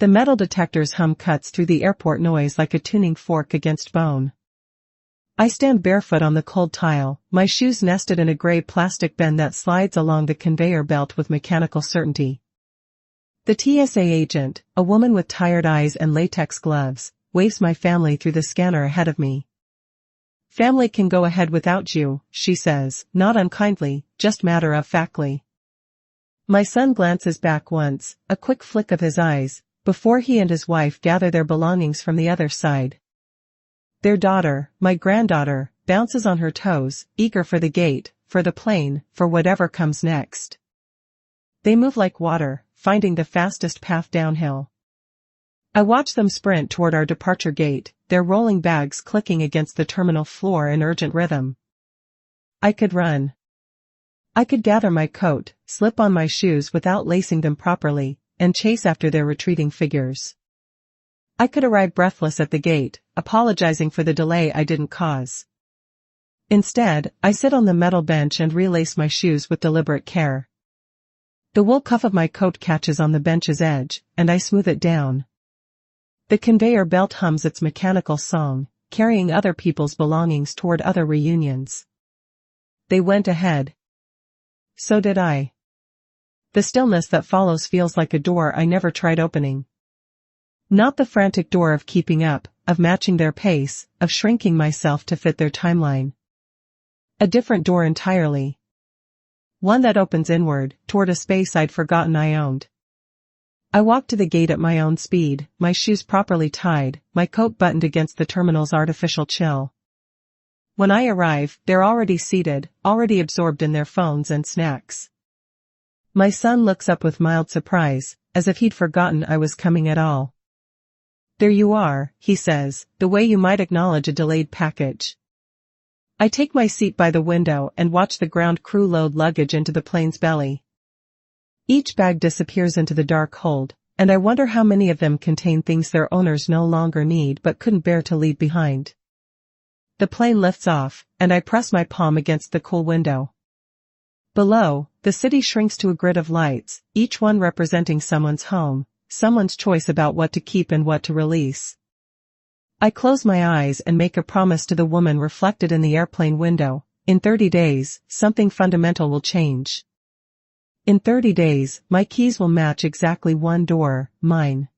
The metal detector's hum cuts through the airport noise like a tuning fork against bone. I stand barefoot on the cold tile, my shoes nested in a gray plastic bin that slides along the conveyor belt with mechanical certainty. The TSA agent, a woman with tired eyes and latex gloves, waves my family through the scanner ahead of me. "Family can go ahead without you," she says, not unkindly, just matter-of-factly. My son glances back once, a quick flick of his eyes, before he and his wife gather their belongings from the other side. Their daughter, my granddaughter, bounces on her toes, eager for the gate, for the plane, for whatever comes next. They move like water, finding the fastest path downhill. I watch them sprint toward our departure gate, their rolling bags clicking against the terminal floor in urgent rhythm. I could run. I could gather my coat, slip on my shoes without lacing them properly, and chase after their retreating figures. I could arrive breathless at the gate, apologizing for the delay I didn't cause. Instead, I sit on the metal bench and relace my shoes with deliberate care. The wool cuff of my coat catches on the bench's edge, and I smooth it down. The conveyor belt hums its mechanical song, carrying other people's belongings toward other reunions. They went ahead. So did I. The stillness that follows feels like a door I never tried opening. Not the frantic door of keeping up, of matching their pace, of shrinking myself to fit their timeline. A different door entirely. One that opens inward, toward a space I'd forgotten I owned. I walk to the gate at my own speed, my shoes properly tied, my coat buttoned against the terminal's artificial chill. When I arrive, they're already seated, already absorbed in their phones and snacks. My son looks up with mild surprise, as if he'd forgotten I was coming at all. "There you are," he says, the way you might acknowledge a delayed package. I take my seat by the window and watch the ground crew load luggage into the plane's belly. Each bag disappears into the dark hold, and I wonder how many of them contain things their owners no longer need but couldn't bear to leave behind. The plane lifts off, and I press my palm against the cool window. Below, the city shrinks to a grid of lights, each one representing someone's home, someone's choice about what to keep and what to release. I close my eyes and make a promise to the woman reflected in the airplane window. In 30 days, something fundamental will change. In 30 days, my keys will match exactly one door, mine.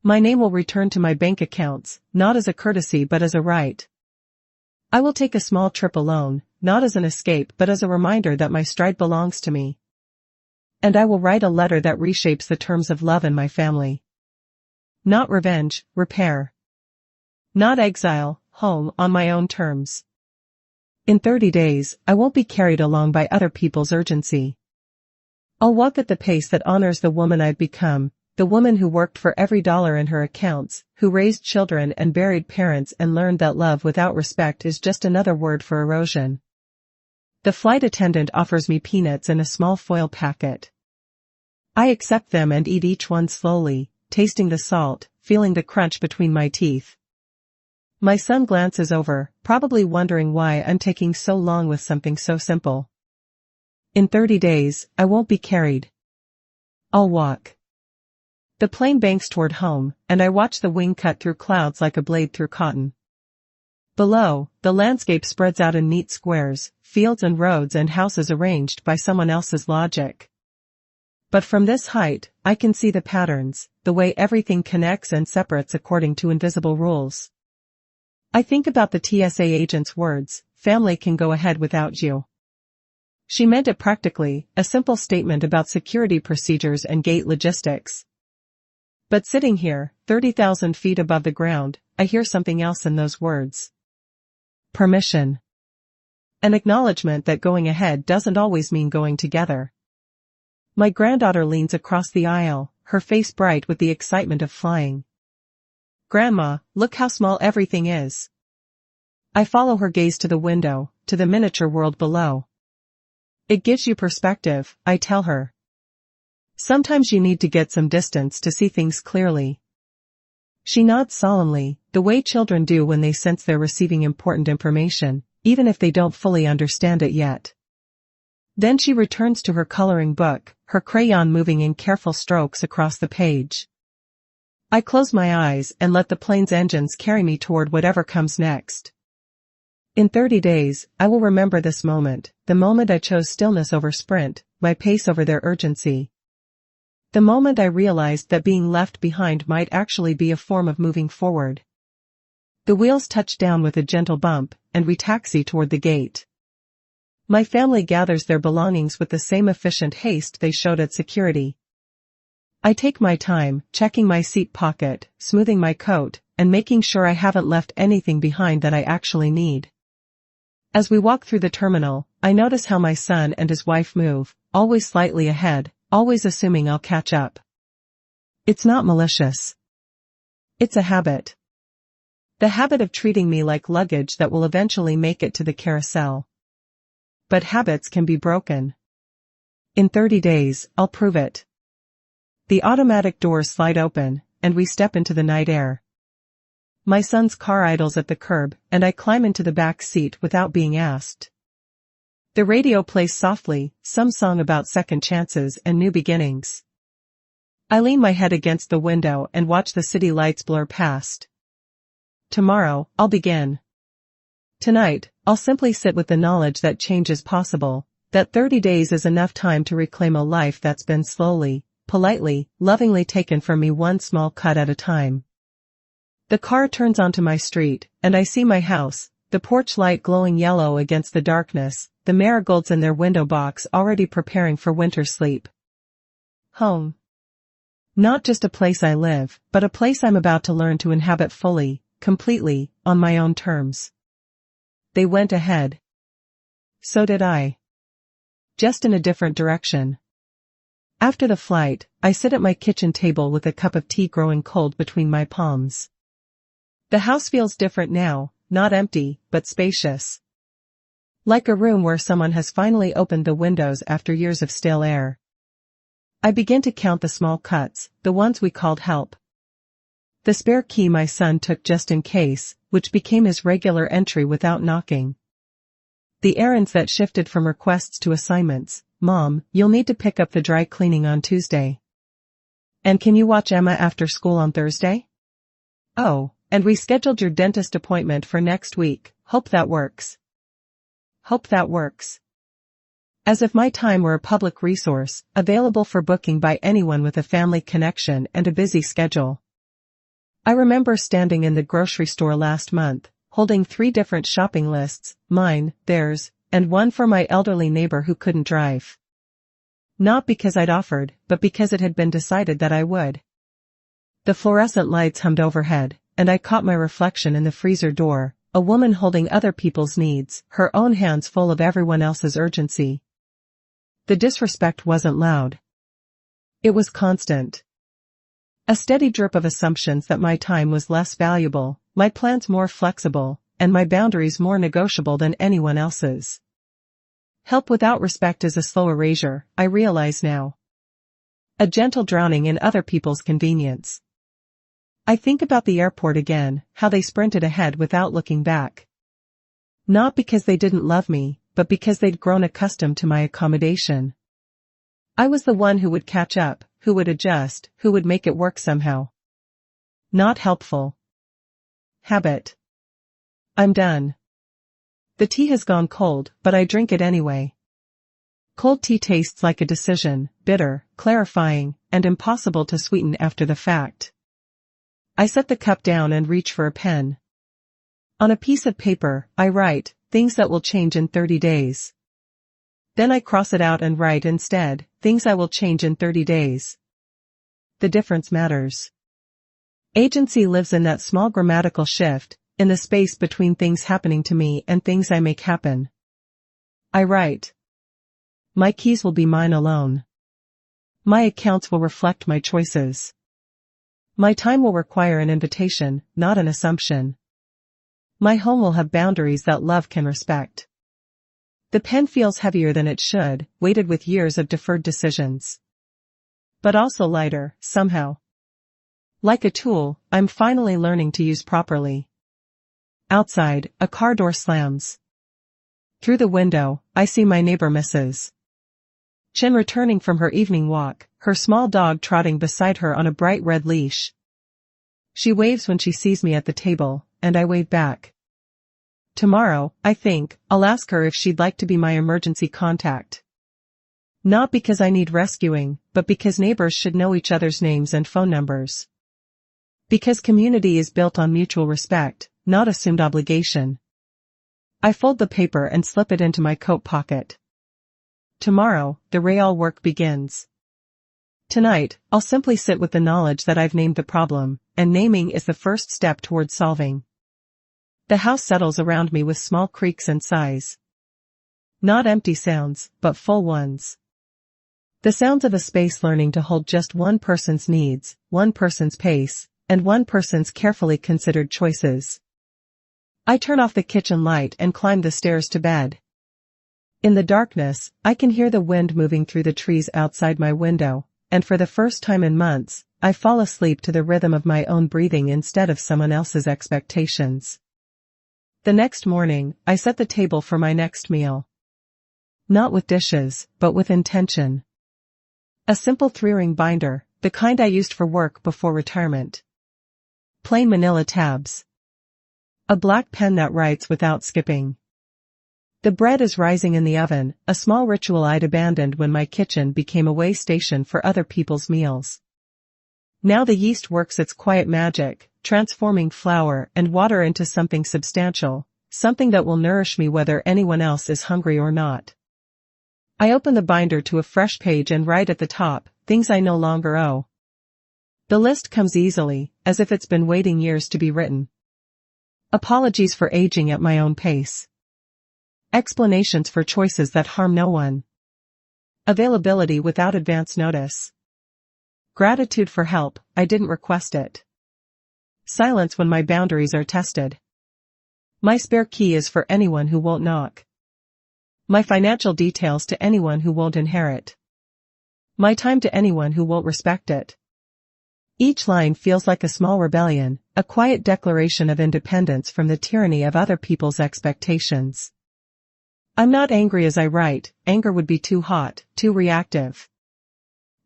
My name will return to my bank accounts, not as a courtesy but as a right. I will take a small trip alone, not as an escape but as a reminder that my stride belongs to me. And I will write a letter that reshapes the terms of love in my family. Not revenge, repair. Not exile, home on my own terms. In 30 days, I won't be carried along by other people's urgency. I'll walk at the pace that honors the woman I've become, the woman who worked for every dollar in her accounts, who raised children and buried parents and learned that love without respect is just another word for erosion. The flight attendant offers me peanuts in a small foil packet. I accept them and eat each one slowly, tasting the salt, feeling the crunch between my teeth. My son glances over, probably wondering why I'm taking so long with something so simple. In 30 days, I won't be carried. I'll walk. The plane banks toward home, and I watch the wing cut through clouds like a blade through cotton. Below, the landscape spreads out in neat squares, fields and roads and houses arranged by someone else's logic. But from this height, I can see the patterns, the way everything connects and separates according to invisible rules. I think about the TSA agent's words, "Family can go ahead without you." She meant it practically, a simple statement about security procedures and gate logistics. But sitting here, 30,000 feet above the ground, I hear something else in those words. Permission. An acknowledgement that going ahead doesn't always mean going together. My granddaughter leans across the aisle, her face bright with the excitement of flying. "Grandma, look how small everything is." I follow her gaze to the window, to the miniature world below. "It gives you perspective," I tell her. "Sometimes you need to get some distance to see things clearly." She nods solemnly, the way children do when they sense they're receiving important information, even if they don't fully understand it yet. Then she returns to her coloring book, her crayon moving in careful strokes across the page. I close my eyes and let the plane's engines carry me toward whatever comes next. In 30 days, I will remember this moment, the moment I chose stillness over sprint, my pace over their urgency. The moment I realized that being left behind might actually be a form of moving forward. The wheels touch down with a gentle bump, and we taxi toward the gate. My family gathers their belongings with the same efficient haste they showed at security. I take my time, checking my seat pocket, smoothing my coat, and making sure I haven't left anything behind that I actually need. As we walk through the terminal, I notice how my son and his wife move, always slightly ahead, always assuming I'll catch up. It's not malicious. It's a habit. The habit of treating me like luggage that will eventually make it to the carousel. But habits can be broken. In 30 days, I'll prove it. The automatic doors slide open, and we step into the night air. My son's car idles at the curb, and I climb into the back seat without being asked. The radio plays softly, some song about second chances and new beginnings. I lean my head against the window and watch the city lights blur past. Tomorrow, I'll begin. Tonight, I'll simply sit with the knowledge that change is possible, that 30 days is enough time to reclaim a life that's been slowly, politely, lovingly taken from me one small cut at a time. The car turns onto my street, and I see my house, the porch light glowing yellow against the darkness, the marigolds in their window box already preparing for winter sleep. Home. Not just a place I live, but a place I'm about to learn to inhabit fully, completely, on my own terms. They went ahead. So did I. Just in a different direction. After the flight, I sit at my kitchen table with a cup of tea growing cold between my palms. The house feels different now, not empty, but spacious. Like a room where someone has finally opened the windows after years of stale air. I begin to count the small cuts, the ones we called help. The spare key my son took just in case, which became his regular entry without knocking. The errands that shifted from requests to assignments. Mom, you'll need to pick up the dry cleaning on Tuesday. And can you watch Emma after school on Thursday? Oh, and we scheduled your dentist appointment for next week. Hope that works. Hope that works. As if my time were a public resource, available for booking by anyone with a family connection and a busy schedule. I remember standing in the grocery store last month, holding 3 different shopping lists, mine, theirs, and one for my elderly neighbor who couldn't drive. Not because I'd offered, but because it had been decided that I would. The fluorescent lights hummed overhead, and I caught my reflection in the freezer door, a woman holding other people's needs, her own hands full of everyone else's urgency. The disrespect wasn't loud. It was constant. A steady drip of assumptions that my time was less valuable, my plans more flexible, and my boundaries more negotiable than anyone else's. Help without respect is a slow erasure, I realize now. A gentle drowning in other people's convenience. I think about the airport again, how they sprinted ahead without looking back. Not because they didn't love me, but because they'd grown accustomed to my accommodation. I was the one who would catch up, who would adjust, who would make it work somehow. Not helpful. Habit. I'm done. The tea has gone cold, but I drink it anyway. Cold tea tastes like a decision, bitter, clarifying, and impossible to sweeten after the fact. I set the cup down and reach for a pen. On a piece of paper, I write, things that will change in 30 days. Then I cross it out and write instead, things I will change in 30 days. The difference matters. Agency lives in that small grammatical shift, in the space between things happening to me and things I make happen. I write. My keys will be mine alone. My accounts will reflect my choices. My time will require an invitation, not an assumption. My home will have boundaries that love can respect. The pen feels heavier than it should, weighted with years of deferred decisions. But also lighter, somehow. Like a tool, I'm finally learning to use properly. Outside, a car door slams. Through the window, I see my neighbor Mrs. Chin returning from her evening walk, her small dog trotting beside her on a bright red leash. She waves when she sees me at the table, and I wave back. Tomorrow, I think, I'll ask her if she'd like to be my emergency contact. Not because I need rescuing, but because neighbors should know each other's names and phone numbers. Because community is built on mutual respect, not assumed obligation. I fold the paper and slip it into my coat pocket. Tomorrow, the real work begins. Tonight, I'll simply sit with the knowledge that I've named the problem, and naming is the first step towards solving. The house settles around me with small creaks and sighs. Not empty sounds, but full ones. The sounds of a space learning to hold just one person's needs, one person's pace, and one person's carefully considered choices. I turn off the kitchen light and climb the stairs to bed. In the darkness, I can hear the wind moving through the trees outside my window, and for the first time in months, I fall asleep to the rhythm of my own breathing instead of someone else's expectations. The next morning, I set the table for my next meal. Not with dishes, but with intention. A simple 3-ring binder, the kind I used for work before retirement. Plain manila tabs. A black pen that writes without skipping. The bread is rising in the oven, a small ritual I'd abandoned when my kitchen became a way station for other people's meals. Now the yeast works its quiet magic, transforming flour and water into something substantial, something that will nourish me whether anyone else is hungry or not. I open the binder to a fresh page and write at the top, things I no longer owe. The list comes easily, as if it's been waiting years to be written. Apologies for aging at my own pace. Explanations for choices that harm no one. Availability without advance notice. Gratitude for help, I didn't request it. Silence when my boundaries are tested. My spare key is for anyone who won't knock. My financial details to anyone who won't inherit. My time to anyone who won't respect it. Each line feels like a small rebellion, a quiet declaration of independence from the tyranny of other people's expectations. I'm not angry as I write, anger would be too hot, too reactive.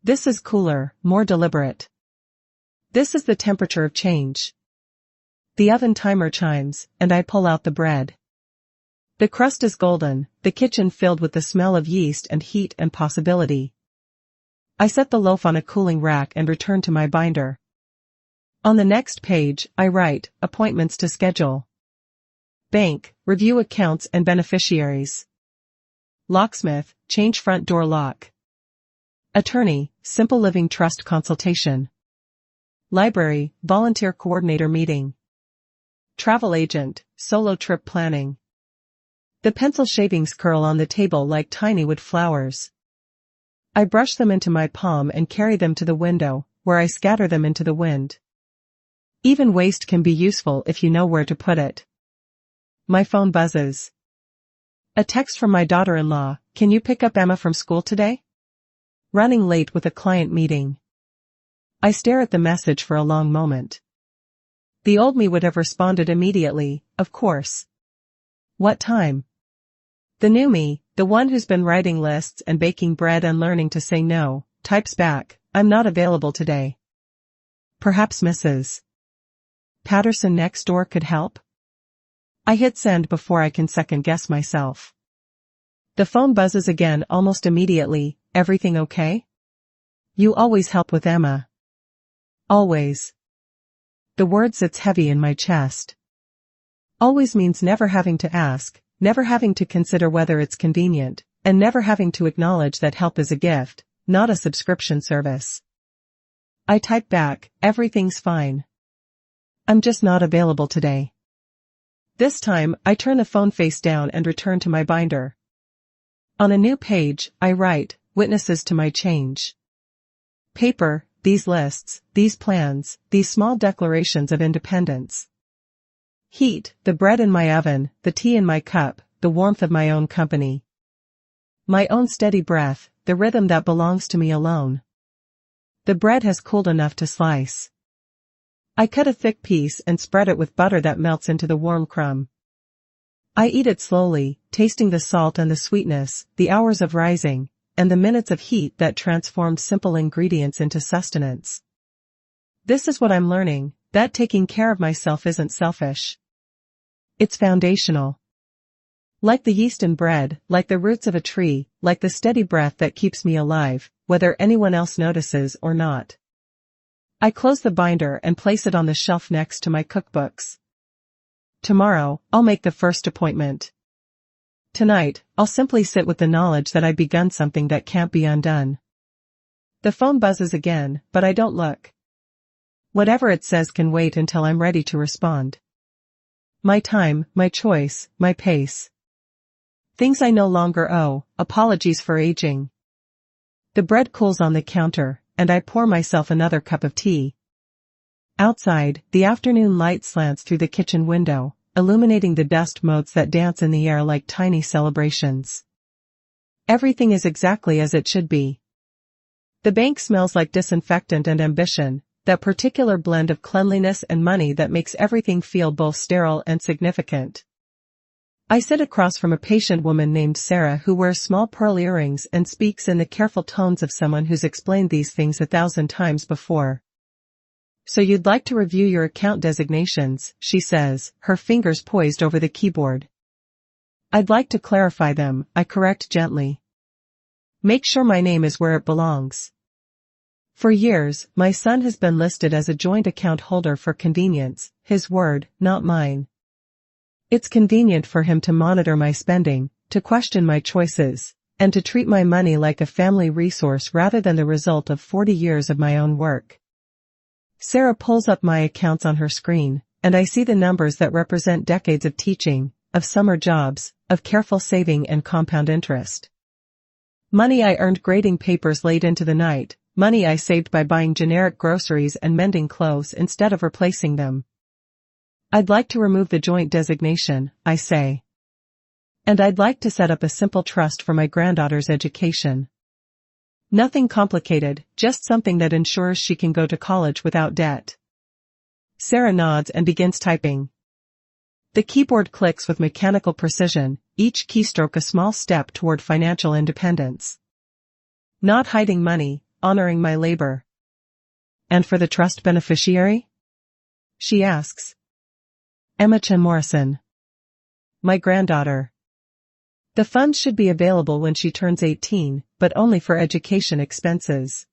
This is cooler, more deliberate. This is the temperature of change. The oven timer chimes, and I pull out the bread. The crust is golden, the kitchen filled with the smell of yeast and heat and possibility. I set the loaf on a cooling rack and return to my binder. On the next page, I write, appointments to schedule. Bank, review accounts and beneficiaries. Locksmith, change front door lock. Attorney, simple living trust consultation. Library, volunteer coordinator meeting. Travel agent, solo trip planning. The pencil shavings curl on the table like tiny wood flowers. I brush them into my palm and carry them to the window, where I scatter them into the wind. Even waste can be useful if you know where to put it. My phone buzzes. A text from my daughter-in-law, can you pick up Emma from school today? Running late with a client meeting. I stare at the message for a long moment. The old me would have responded immediately, of course. What time? The new me, the one who's been writing lists and baking bread and learning to say no, types back, I'm not available today. Perhaps Mrs. Patterson next door could help? I hit send before I can second-guess myself. The phone buzzes again almost immediately, everything okay? You always help with Emma. Always. The word sits heavy in my chest. Always means never having to ask, never having to consider whether it's convenient, and never having to acknowledge that help is a gift, not a subscription service. I type back, everything's fine. I'm just not available today. This time, I turn the phone face down and return to my binder. On a new page, I write, witnesses to my change. Paper, these lists, these plans, these small declarations of independence. Heat, the bread in my oven, the tea in my cup, the warmth of my own company. My own steady breath, the rhythm that belongs to me alone. The bread has cooled enough to slice. I cut a thick piece and spread it with butter that melts into the warm crumb. I eat it slowly, tasting the salt and the sweetness, the hours of rising, and the minutes of heat that transformed simple ingredients into sustenance. This is what I'm learning, that taking care of myself isn't selfish. It's foundational. Like the yeast in bread, like the roots of a tree, like the steady breath that keeps me alive, whether anyone else notices or not. I close the binder and place it on the shelf next to my cookbooks. Tomorrow, I'll make the first appointment. Tonight, I'll simply sit with the knowledge that I've begun something that can't be undone. The phone buzzes again, but I don't look. Whatever it says can wait until I'm ready to respond. My time, my choice, my pace. Things I no longer owe, apologies for aging. The bread cools on the counter, and I pour myself another cup of tea. Outside, the afternoon light slants through the kitchen window, illuminating the dust motes that dance in the air like tiny celebrations. Everything is exactly as it should be. The bank smells like disinfectant and ambition, that particular blend of cleanliness and money that makes everything feel both sterile and significant. I sit across from a patient woman named Sarah who wears small pearl earrings and speaks in the careful tones of someone who's explained these things 1,000 times before. So you'd like to review your account designations, she says, her fingers poised over the keyboard. I'd like to clarify them, I correct gently. Make sure my name is where it belongs. For years, my son has been listed as a joint account holder for convenience, his word, not mine. It's convenient for him to monitor my spending, to question my choices, and to treat my money like a family resource rather than the result of 40 years of my own work. Sarah pulls up my accounts on her screen, and I see the numbers that represent decades of teaching, of summer jobs, of careful saving and compound interest. Money I earned grading papers late into the night, money I saved by buying generic groceries and mending clothes instead of replacing them. I'd like to remove the joint designation, I say. And I'd like to set up a simple trust for my granddaughter's education. Nothing complicated, just something that ensures she can go to college without debt. Sarah nods and begins typing. The keyboard clicks with mechanical precision, each keystroke a small step toward financial independence. Not hiding money, honoring my labor. And for the trust beneficiary? She asks. Emma Chen Morrison. My granddaughter. The funds should be available when she turns 18, but only for education expenses.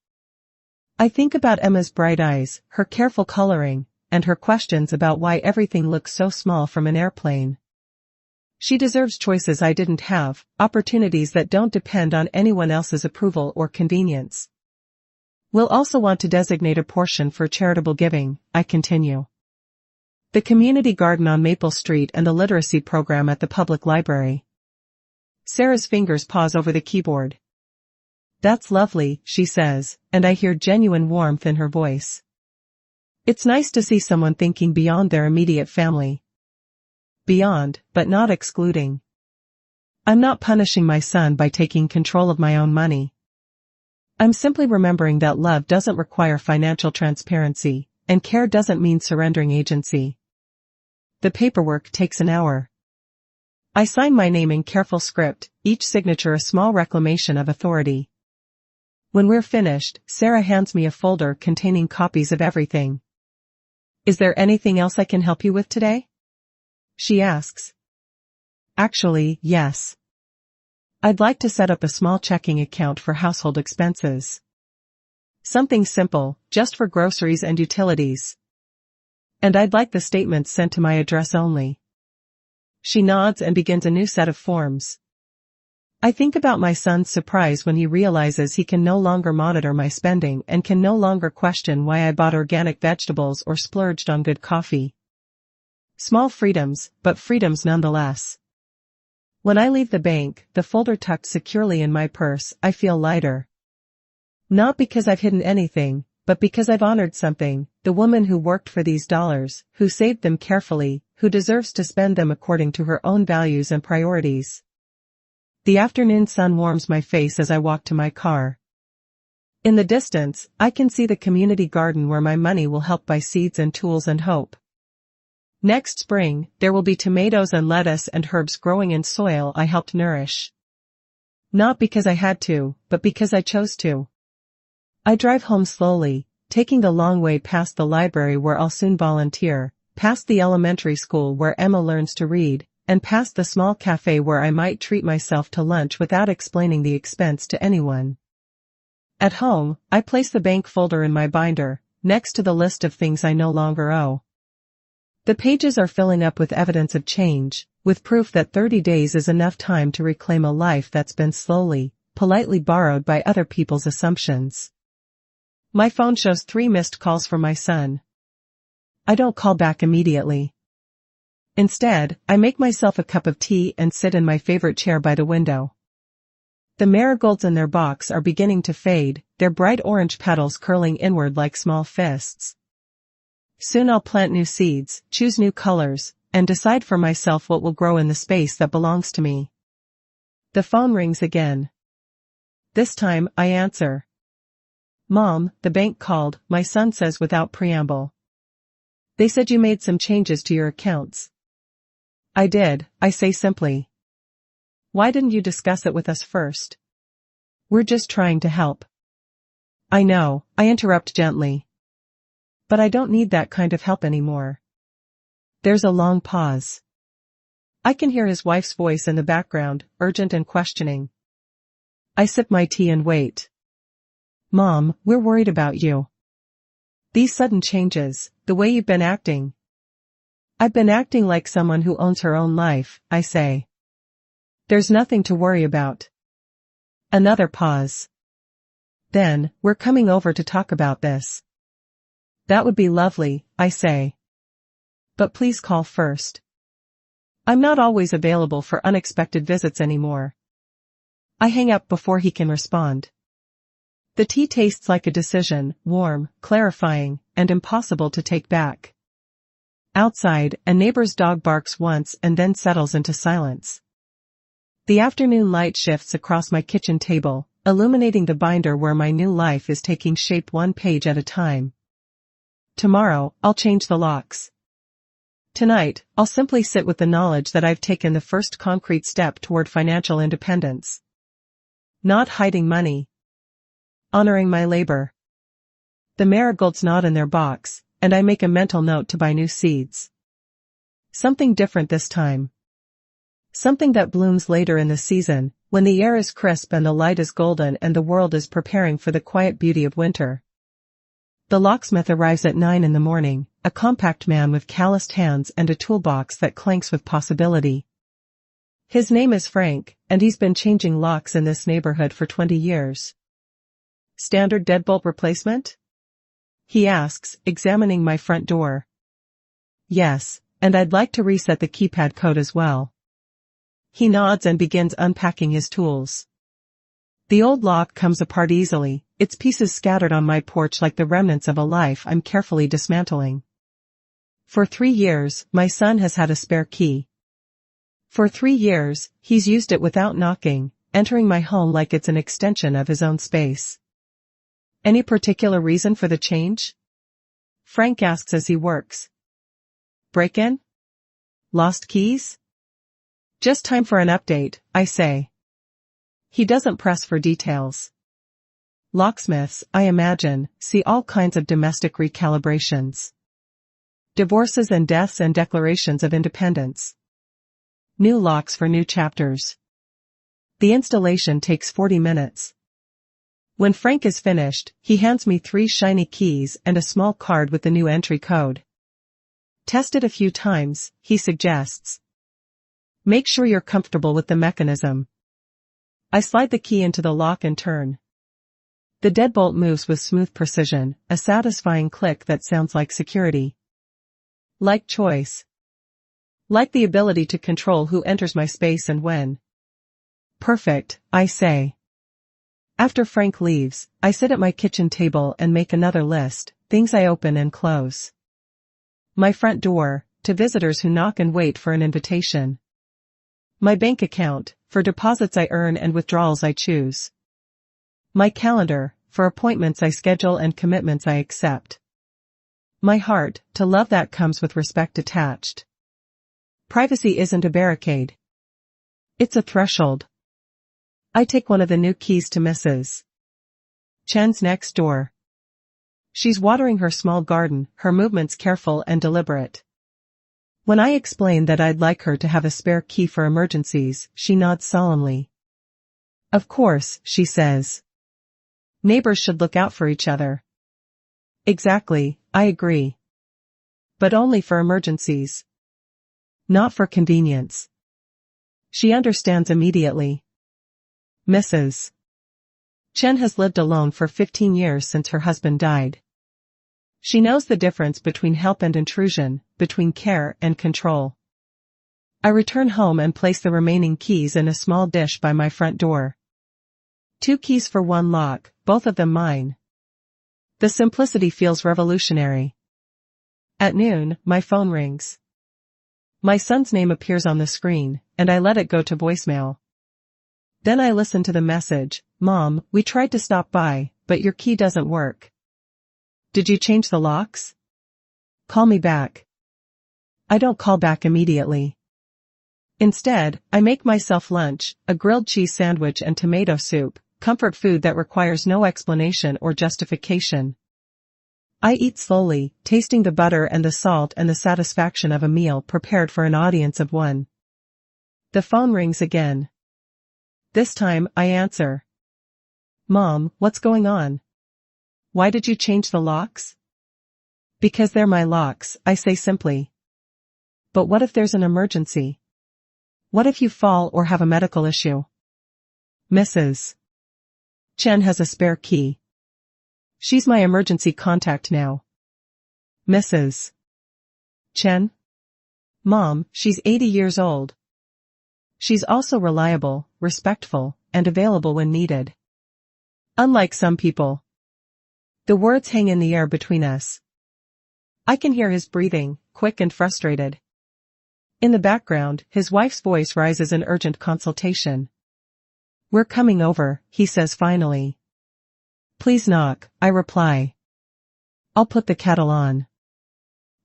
I think about Emma's bright eyes, her careful coloring, and her questions about why everything looks so small from an airplane. She deserves choices I didn't have, opportunities that don't depend on anyone else's approval or convenience. We'll also want to designate a portion for charitable giving, I continue. The community garden on Maple Street and the literacy program at the public library. Sarah's fingers pause over the keyboard. That's lovely, she says, and I hear genuine warmth in her voice. It's nice to see someone thinking beyond their immediate family. Beyond, but not excluding. I'm not punishing my son by taking control of my own money. I'm simply remembering that love doesn't require financial transparency, and care doesn't mean surrendering agency. The paperwork takes an hour. I sign my name in careful script, each signature a small reclamation of authority. When we're finished, Sarah hands me a folder containing copies of everything. Is there anything else I can help you with today? She asks. Actually, yes. I'd like to set up a small checking account for household expenses. Something simple, just for groceries and utilities. And I'd like the statements sent to my address only. She nods and begins a new set of forms. I think about my son's surprise when he realizes he can no longer monitor my spending and can no longer question why I bought organic vegetables or splurged on good coffee. Small freedoms, but freedoms nonetheless. When I leave the bank, the folder tucked securely in my purse, I feel lighter. Not because I've hidden anything, but because I've honored something, the woman who worked for these dollars, who saved them carefully, who deserves to spend them according to her own values and priorities. The afternoon sun warms my face as I walk to my car. In the distance, I can see the community garden where my money will help buy seeds and tools and hope. Next spring, there will be tomatoes and lettuce and herbs growing in soil I helped nourish. Not because I had to, but because I chose to. I drive home slowly, taking the long way past the library where I'll soon volunteer, past the elementary school where Emma learns to read, and past the small cafe where I might treat myself to lunch without explaining the expense to anyone. At home, I place the bank folder in my binder, next to the list of things I no longer owe. The pages are filling up with evidence of change, with proof that 30 days is enough time to reclaim a life that's been slowly, politely borrowed by other people's assumptions. My phone shows 3 missed calls from my son. I don't call back immediately. Instead, I make myself a cup of tea and sit in my favorite chair by the window. The marigolds in their box are beginning to fade, their bright orange petals curling inward like small fists. Soon I'll plant new seeds, choose new colors, and decide for myself what will grow in the space that belongs to me. The phone rings again. This time, I answer. "Mom, the bank called," my son says without preamble. "They said you made some changes to your accounts." "I did," I say simply. "Why didn't you discuss it with us first?" "We're just trying to help." "I know," I interrupt gently. "But I don't need that kind of help anymore." There's a long pause. I can hear his wife's voice in the background, urgent and questioning. I sip my tea and wait. "Mom, we're worried about you. These sudden changes, the way you've been acting." "I've been acting like someone who owns her own life," I say. "There's nothing to worry about." Another pause. "Then, we're coming over to talk about this." "That would be lovely," I say. "But please call first." I'm not always available for unexpected visits anymore. I hang up before he can respond. The tea tastes like a decision, warm, clarifying, and impossible to take back. Outside, a neighbor's dog barks once and then settles into silence. The afternoon light shifts across my kitchen table, illuminating the binder where my new life is taking shape one page at a time. Tomorrow, I'll change the locks. Tonight, I'll simply sit with the knowledge that I've taken the first concrete step toward financial independence. Not hiding money. Honoring my labor. The marigolds nod in their box, and I make a mental note to buy new seeds. Something different this time. Something that blooms later in the season, when the air is crisp and the light is golden and the world is preparing for the quiet beauty of winter. The locksmith arrives at 9 in the morning, a compact man with calloused hands and a toolbox that clanks with possibility. His name is Frank, and he's been changing locks in this neighborhood for 20 years. "Standard deadbolt replacement?" he asks, examining my front door. "Yes, and I'd like to reset the keypad code as well." He nods and begins unpacking his tools. The old lock comes apart easily, its pieces scattered on my porch like the remnants of a life I'm carefully dismantling. For 3 years, my son has had a spare key. For 3 years, he's used it without knocking, entering my home like it's an extension of his own space. "Any particular reason for the change?" Frank asks as he works. "Break-in? Lost keys?" "Just time for an update," I say. He doesn't press for details. Locksmiths, I imagine, see all kinds of domestic recalibrations. Divorces and deaths and declarations of independence. New locks for new chapters. The installation takes 40 minutes. When Frank is finished, he hands me 3 shiny keys and a small card with the new entry code. "Test it a few times," he suggests. "Make sure you're comfortable with the mechanism." I slide the key into the lock and turn. The deadbolt moves with smooth precision, a satisfying click that sounds like security. Like choice. Like the ability to control who enters my space and when. "Perfect," I say. After Frank leaves, I sit at my kitchen table and make another list, things I open and close. My front door, to visitors who knock and wait for an invitation. My bank account, for deposits I earn and withdrawals I choose. My calendar, for appointments I schedule and commitments I accept. My heart, to love that comes with respect attached. Privacy isn't a barricade. It's a threshold. I take one of the new keys to Mrs. Chen's next door. She's watering her small garden, her movements careful and deliberate. When I explain that I'd like her to have a spare key for emergencies, she nods solemnly. Of course, she says. Neighbors should look out for each other. Exactly, I agree. But only for emergencies. Not for convenience. She understands immediately. Mrs. Chen has lived alone for 15 years since her husband died. She knows the difference between help and intrusion, between care and control. I return home and place the remaining keys in a small dish by my front door. 2 keys for 1 lock, both of them mine. The simplicity feels revolutionary. At noon, my phone rings. My son's name appears on the screen, and I let it go to voicemail. Then I listen to the message, "Mom, we tried to stop by, but your key doesn't work. Did you change the locks? Call me back." I don't call back immediately. Instead, I make myself lunch, a grilled cheese sandwich and tomato soup, comfort food that requires no explanation or justification. I eat slowly, tasting the butter and the salt and the satisfaction of a meal prepared for an audience of 1. The phone rings again. This time, I answer. "Mom, what's going on? Why did you change the locks?" "Because they're my locks," I say simply. "But what if there's an emergency? What if you fall or have a medical issue?" Mrs. Chen has a spare key. She's my emergency contact now. Mrs. Chen? Mom, she's 80 years old. She's also reliable, respectful, and available when needed. Unlike some people. The words hang in the air between us. I can hear his breathing, quick and frustrated. In the background, his wife's voice rises in urgent consultation. "We're coming over," he says finally. "Please knock," I reply. "I'll put the kettle on."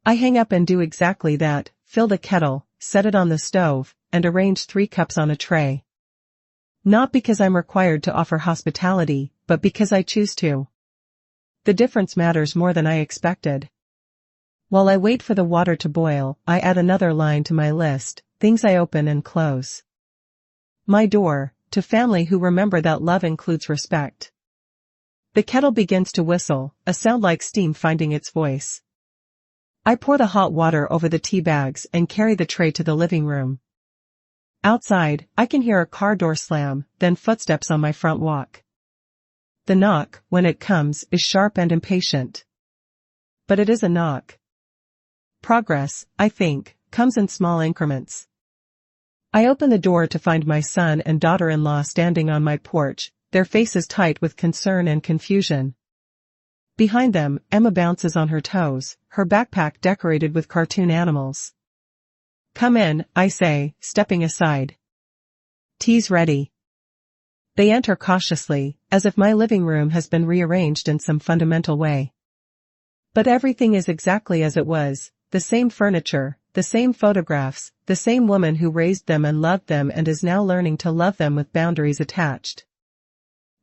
I hang up and do exactly that, fill the kettle, set it on the stove, and arrange 3 cups on a tray. Not because I'm required to offer hospitality, but because I choose to. The difference matters more than I expected. While I wait for the water to boil, I add another line to my list, things I open and close. My door, to family who remember that love includes respect. The kettle begins to whistle, a sound like steam finding its voice. I pour the hot water over the tea bags and carry the tray to the living room. Outside, I can hear a car door slam, then footsteps on my front walk. The knock, when it comes, is sharp and impatient. But it is a knock. Progress, I think, comes in small increments. I open the door to find my son and daughter-in-law standing on my porch, their faces tight with concern and confusion. Behind them, Emma bounces on her toes, her backpack decorated with cartoon animals. "Come in," I say, stepping aside. "Tea's ready." They enter cautiously, as if my living room has been rearranged in some fundamental way. But everything is exactly as it was, the same furniture, the same photographs, the same woman who raised them and loved them and is now learning to love them with boundaries attached.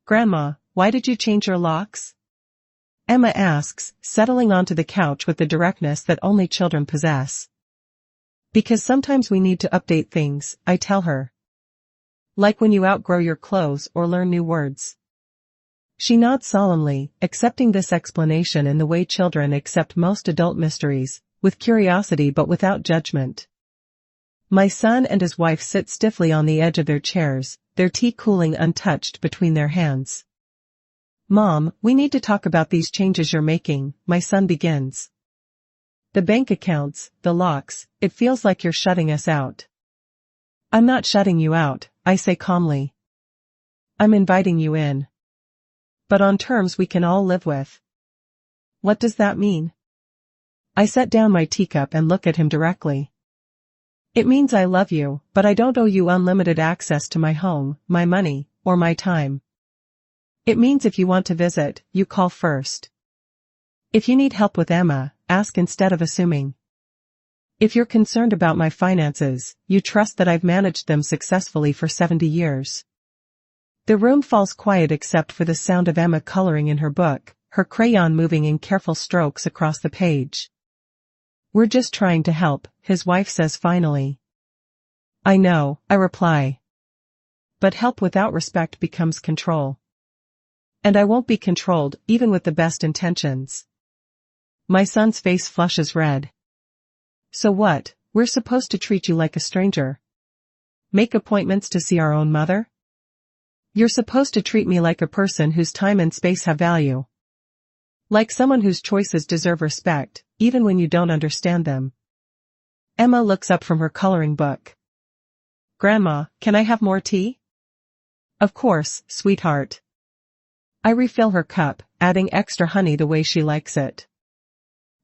"Grandma, why did you change your locks?" Emma asks, settling onto the couch with the directness that only children possess. "Because sometimes we need to update things," I tell her. "Like when you outgrow your clothes or learn new words." She nods solemnly, accepting this explanation in the way children accept most adult mysteries, with curiosity but without judgment. My son and his wife sit stiffly on the edge of their chairs, their tea cooling untouched between their hands. "Mom, we need to talk about these changes you're making," my son begins. "The bank accounts, the locks, it feels like you're shutting us out." "I'm not shutting you out," I say calmly. "I'm inviting you in. But on terms we can all live with." "What does that mean?" I set down my teacup and look at him directly. "It means I love you, but I don't owe you unlimited access to my home, my money, or my time. It means if you want to visit, you call first. If you need help with Emma, ask instead of assuming. If you're concerned about my finances, you trust that I've managed them successfully for 70 years. The room falls quiet except for the sound of Emma coloring in her book, her crayon moving in careful strokes across the page. "We're just trying to help," his wife says finally. "I know," I reply. "But help without respect becomes control. And I won't be controlled, even with the best intentions." My son's face flushes red. "So what, we're supposed to treat you like a stranger? Make appointments to see our own mother? You're supposed to treat me like a person whose time and space have value. Like someone whose choices deserve respect, even when you don't understand them." Emma looks up from her coloring book. "Grandma, can I have more tea?" "Of course, sweetheart." I refill her cup, adding extra honey the way she likes it.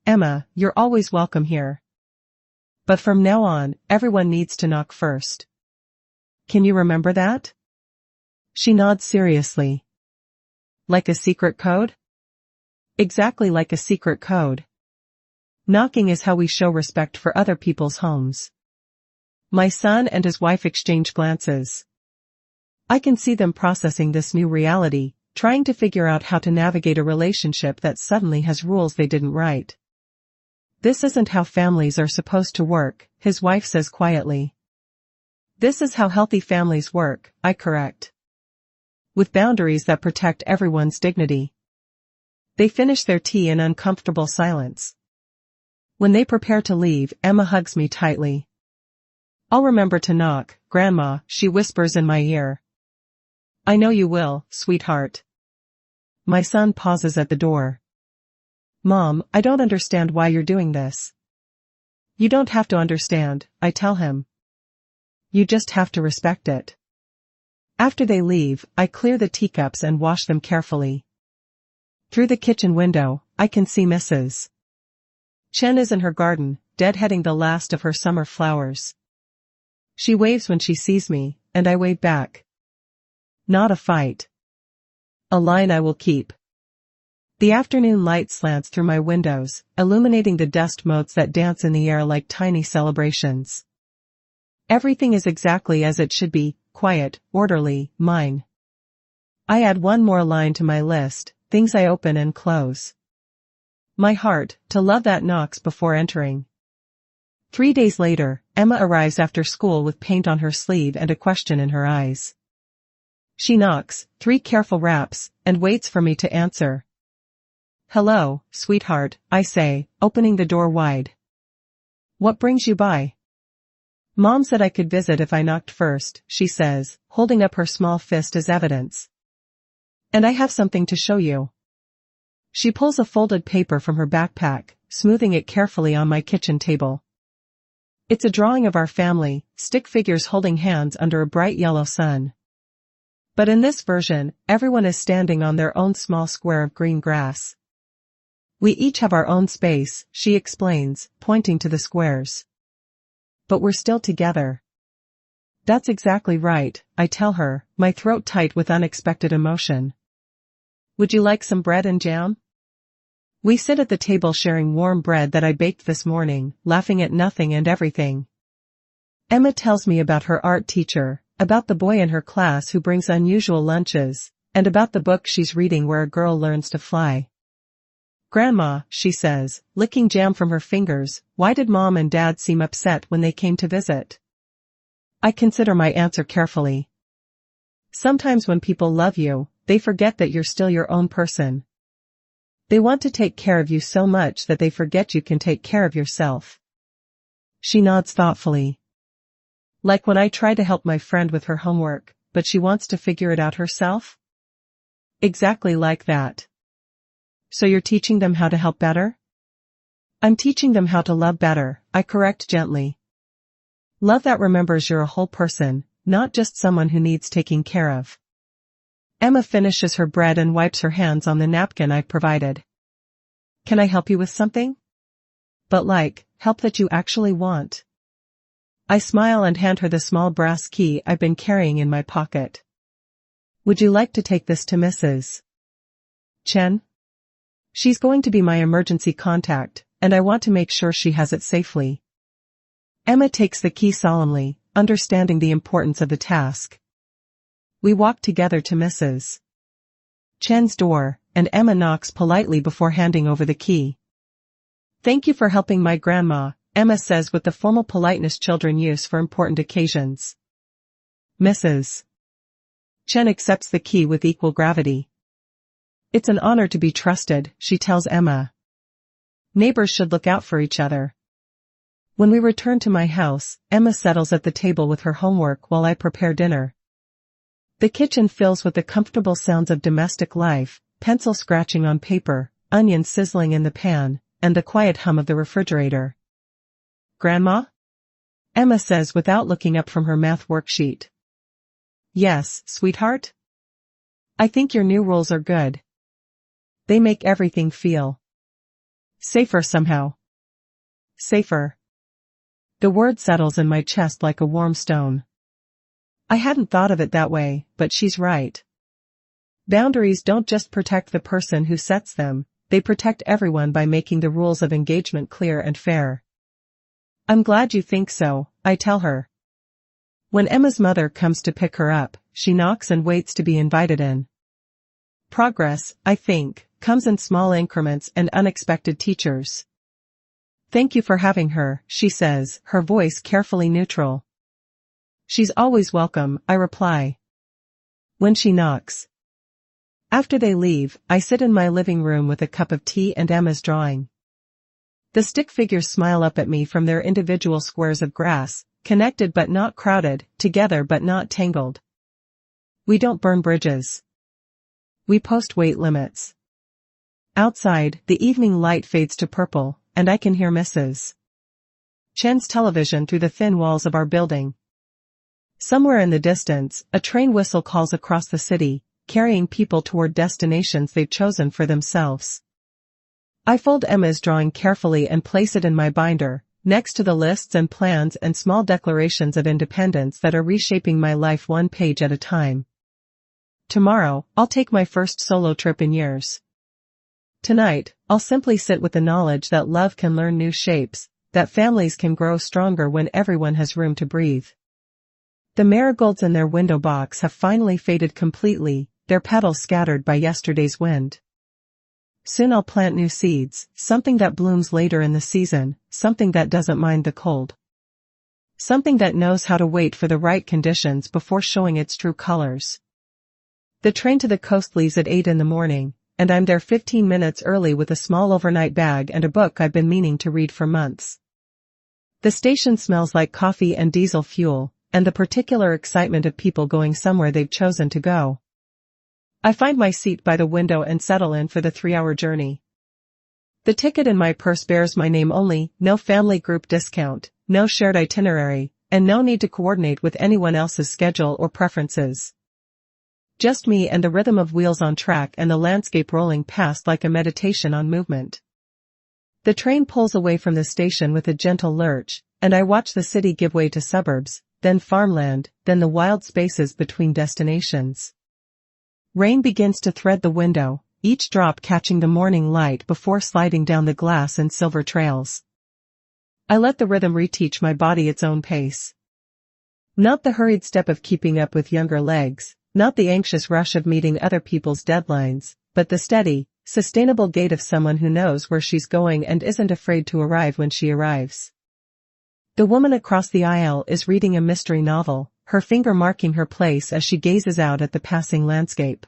"Emma, you're always welcome here. But from now on, everyone needs to knock first. Can you remember that?" She nods seriously. "Like a secret code?" "Exactly like a secret code. Knocking is how we show respect for other people's homes." My son and his wife exchange glances. I can see them processing this new reality, trying to figure out how to navigate a relationship that suddenly has rules they didn't write. "This isn't how families are supposed to work," his wife says quietly. "This is how healthy families work," I correct. "With boundaries that protect everyone's dignity." They finish their tea in uncomfortable silence. When they prepare to leave, Emma hugs me tightly. "I'll remember to knock, Grandma," she whispers in my ear. "I know you will, sweetheart." My son pauses at the door. "Mom, I don't understand why you're doing this." "You don't have to understand," I tell him. "You just have to respect it." After they leave, I clear the teacups and wash them carefully. Through the kitchen window, I can see Mrs. Chen is in her garden, deadheading the last of her summer flowers. She waves when she sees me, and I wave back. Not a fight. A line I will keep. The afternoon light slants through my windows, illuminating the dust motes that dance in the air like tiny celebrations. Everything is exactly as it should be, quiet, orderly, mine. I add one more line to my list, things I open and close. My heart, to love that knocks before entering. 3 days later, Emma arrives after school with paint on her sleeve and a question in her eyes. She knocks, 3 careful raps, and waits for me to answer. "Hello, sweetheart," I say, opening the door wide. "What brings you by?" "Mom said I could visit if I knocked first," she says, holding up her small fist as evidence. "And I have something to show you." She pulls a folded paper from her backpack, smoothing it carefully on my kitchen table. It's a drawing of our family, stick figures holding hands under a bright yellow sun. But in this version, everyone is standing on their own small square of green grass. "We each have our own space," she explains, pointing to the squares. "But we're still together." "That's exactly right," I tell her, my throat tight with unexpected emotion. "Would you like some bread and jam?" We sit at the table sharing warm bread that I baked this morning, laughing at nothing and everything. Emma tells me about her art teacher, about the boy in her class who brings unusual lunches, and about the book she's reading where a girl learns to fly. "Grandma," she says, licking jam from her fingers, "why did Mom and Dad seem upset when they came to visit?" I consider my answer carefully. Sometimes when people love you, they forget that you're still your own person. They want to take care of you so much that they forget you can take care of yourself. She nods thoughtfully. Like when I try to help my friend with her homework, but she wants to figure it out herself? Exactly like that. So you're teaching them how to help better? I'm teaching them how to love better, I correct gently. Love that remembers you're a whole person, not just someone who needs taking care of. Emma finishes her bread and wipes her hands on the napkin I've provided. "Can I help you with something?" "But like, help that you actually want." I smile and hand her the small brass key I've been carrying in my pocket. "Would you like to take this to Mrs. Chen? She's going to be my emergency contact, and I want to make sure she has it safely." Emma takes the key solemnly, understanding the importance of the task. We walk together to Mrs. Chen's door, and Emma knocks politely before handing over the key. "Thank you for helping my grandma," Emma says with the formal politeness children use for important occasions. "Mrs. Chen accepts the key with equal gravity. "It's an honor to be trusted," she tells Emma. "Neighbors should look out for each other." When we return to my house, Emma settles at the table with her homework while I prepare dinner. The kitchen fills with the comfortable sounds of domestic life, pencil scratching on paper, onions sizzling in the pan, and the quiet hum of the refrigerator. "Grandma?" Emma says without looking up from her math worksheet. "Yes, sweetheart? I think your new rules are good. They make everything feel safer somehow." Safer. The word settles in my chest like a warm stone. I hadn't thought of it that way, but she's right. Boundaries don't just protect the person who sets them, they protect everyone by making the rules of engagement clear and fair. "I'm glad you think so," I tell her. When Emma's mother comes to pick her up, she knocks and waits to be invited in. Progress, I think, comes in small increments and unexpected teachers. "Thank you for having her," she says, her voice carefully neutral. "She's always welcome," I reply. When she knocks. After they leave, I sit in my living room with a cup of tea and Emma's drawing. The stick figures smile up at me from their individual squares of grass, connected but not crowded, together but not tangled. We don't burn bridges. We post weight limits. Outside, the evening light fades to purple, and I can hear Mrs. Chen's television through the thin walls of our building. Somewhere in the distance, a train whistle calls across the city, carrying people toward destinations they've chosen for themselves. I fold Emma's drawing carefully and place it in my binder, next to the lists and plans and small declarations of independence that are reshaping my life one page at a time. Tomorrow, I'll take my first solo trip in years. Tonight, I'll simply sit with the knowledge that love can learn new shapes, that families can grow stronger when everyone has room to breathe. The marigolds in their window box have finally faded completely, their petals scattered by yesterday's wind. Soon I'll plant new seeds, something that blooms later in the season, something that doesn't mind the cold. Something that knows how to wait for the right conditions before showing its true colors. The train to the coast leaves at 8 in the morning, and I'm there 15 minutes early with a small overnight bag and a book I've been meaning to read for months. The station smells like coffee and diesel fuel, and the particular excitement of people going somewhere they've chosen to go. I find my seat by the window and settle in for the 3-hour journey. The ticket in my purse bears my name only, no family group discount, no shared itinerary, and no need to coordinate with anyone else's schedule or preferences. Just me and the rhythm of wheels on track and the landscape rolling past like a meditation on movement. The train pulls away from the station with a gentle lurch, and I watch the city give way to suburbs, then farmland, then the wild spaces between destinations. Rain begins to thread the window, each drop catching the morning light before sliding down the glass in silver trails. I let the rhythm reteach my body its own pace. Not the hurried step of keeping up with younger legs, not the anxious rush of meeting other people's deadlines, but the steady, sustainable gait of someone who knows where she's going and isn't afraid to arrive when she arrives. The woman across the aisle is reading a mystery novel, her finger marking her place as she gazes out at the passing landscape.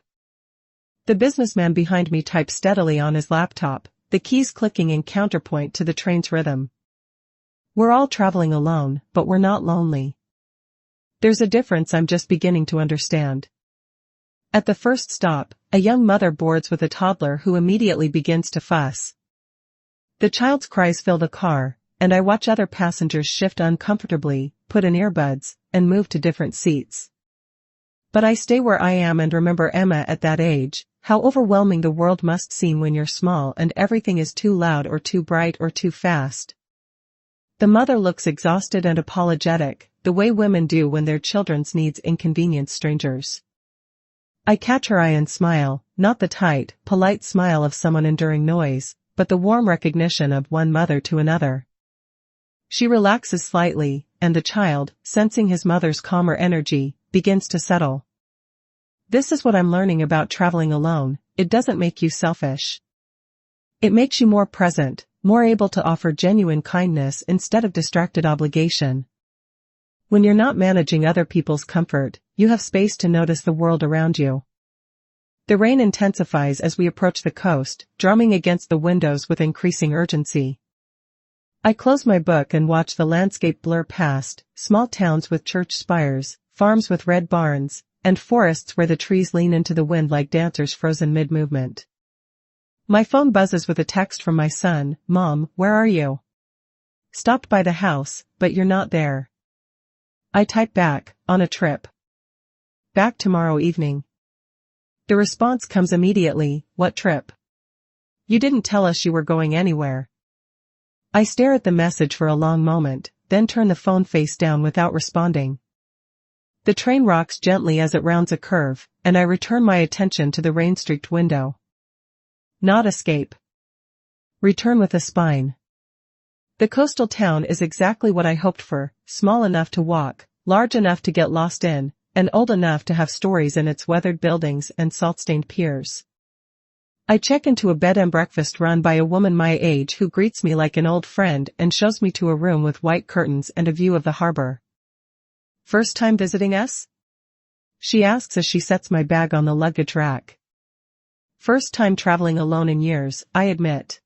The businessman behind me types steadily on his laptop, the keys clicking in counterpoint to the train's rhythm. We're all traveling alone, but we're not lonely. There's a difference I'm just beginning to understand. At the first stop, a young mother boards with a toddler who immediately begins to fuss. The child's cries fill the car, and I watch other passengers shift uncomfortably, put in earbuds, and move to different seats. But I stay where I am and remember Emma at that age, how overwhelming the world must seem when you're small and everything is too loud or too bright or too fast. The mother looks exhausted and apologetic, the way women do when their children's needs inconvenience strangers. I catch her eye and smile, not the tight, polite smile of someone enduring noise, but the warm recognition of one mother to another. She relaxes slightly, and the child, sensing his mother's calmer energy, begins to settle. This is what I'm learning about traveling alone: it doesn't make you selfish. It makes you more present, more able to offer genuine kindness instead of distracted obligation. When you're not managing other people's comfort, you have space to notice the world around you. The rain intensifies as we approach the coast, drumming against the windows with increasing urgency. I close my book and watch the landscape blur past: small towns with church spires, farms with red barns, and forests where the trees lean into the wind like dancers frozen mid-movement. My phone buzzes with a text from my son: "Mom, where are you? Stopped by the house, but you're not there." I type back: "On a trip. Back tomorrow evening." The response comes immediately: "What trip? You didn't tell us you were going anywhere." I stare at the message for a long moment, then turn the phone face down without responding. The train rocks gently as it rounds a curve, and I return my attention to the rain-streaked window. Not escape. Return with a spine. The coastal town is exactly what I hoped for: small enough to walk, large enough to get lost in, and old enough to have stories in its weathered buildings and salt-stained piers. I check into a bed and breakfast run by a woman my age who greets me like an old friend and shows me to a room with white curtains and a view of the harbor. "First time visiting us?" she asks as she sets my bag on the luggage rack. "First time traveling alone in years," I admit.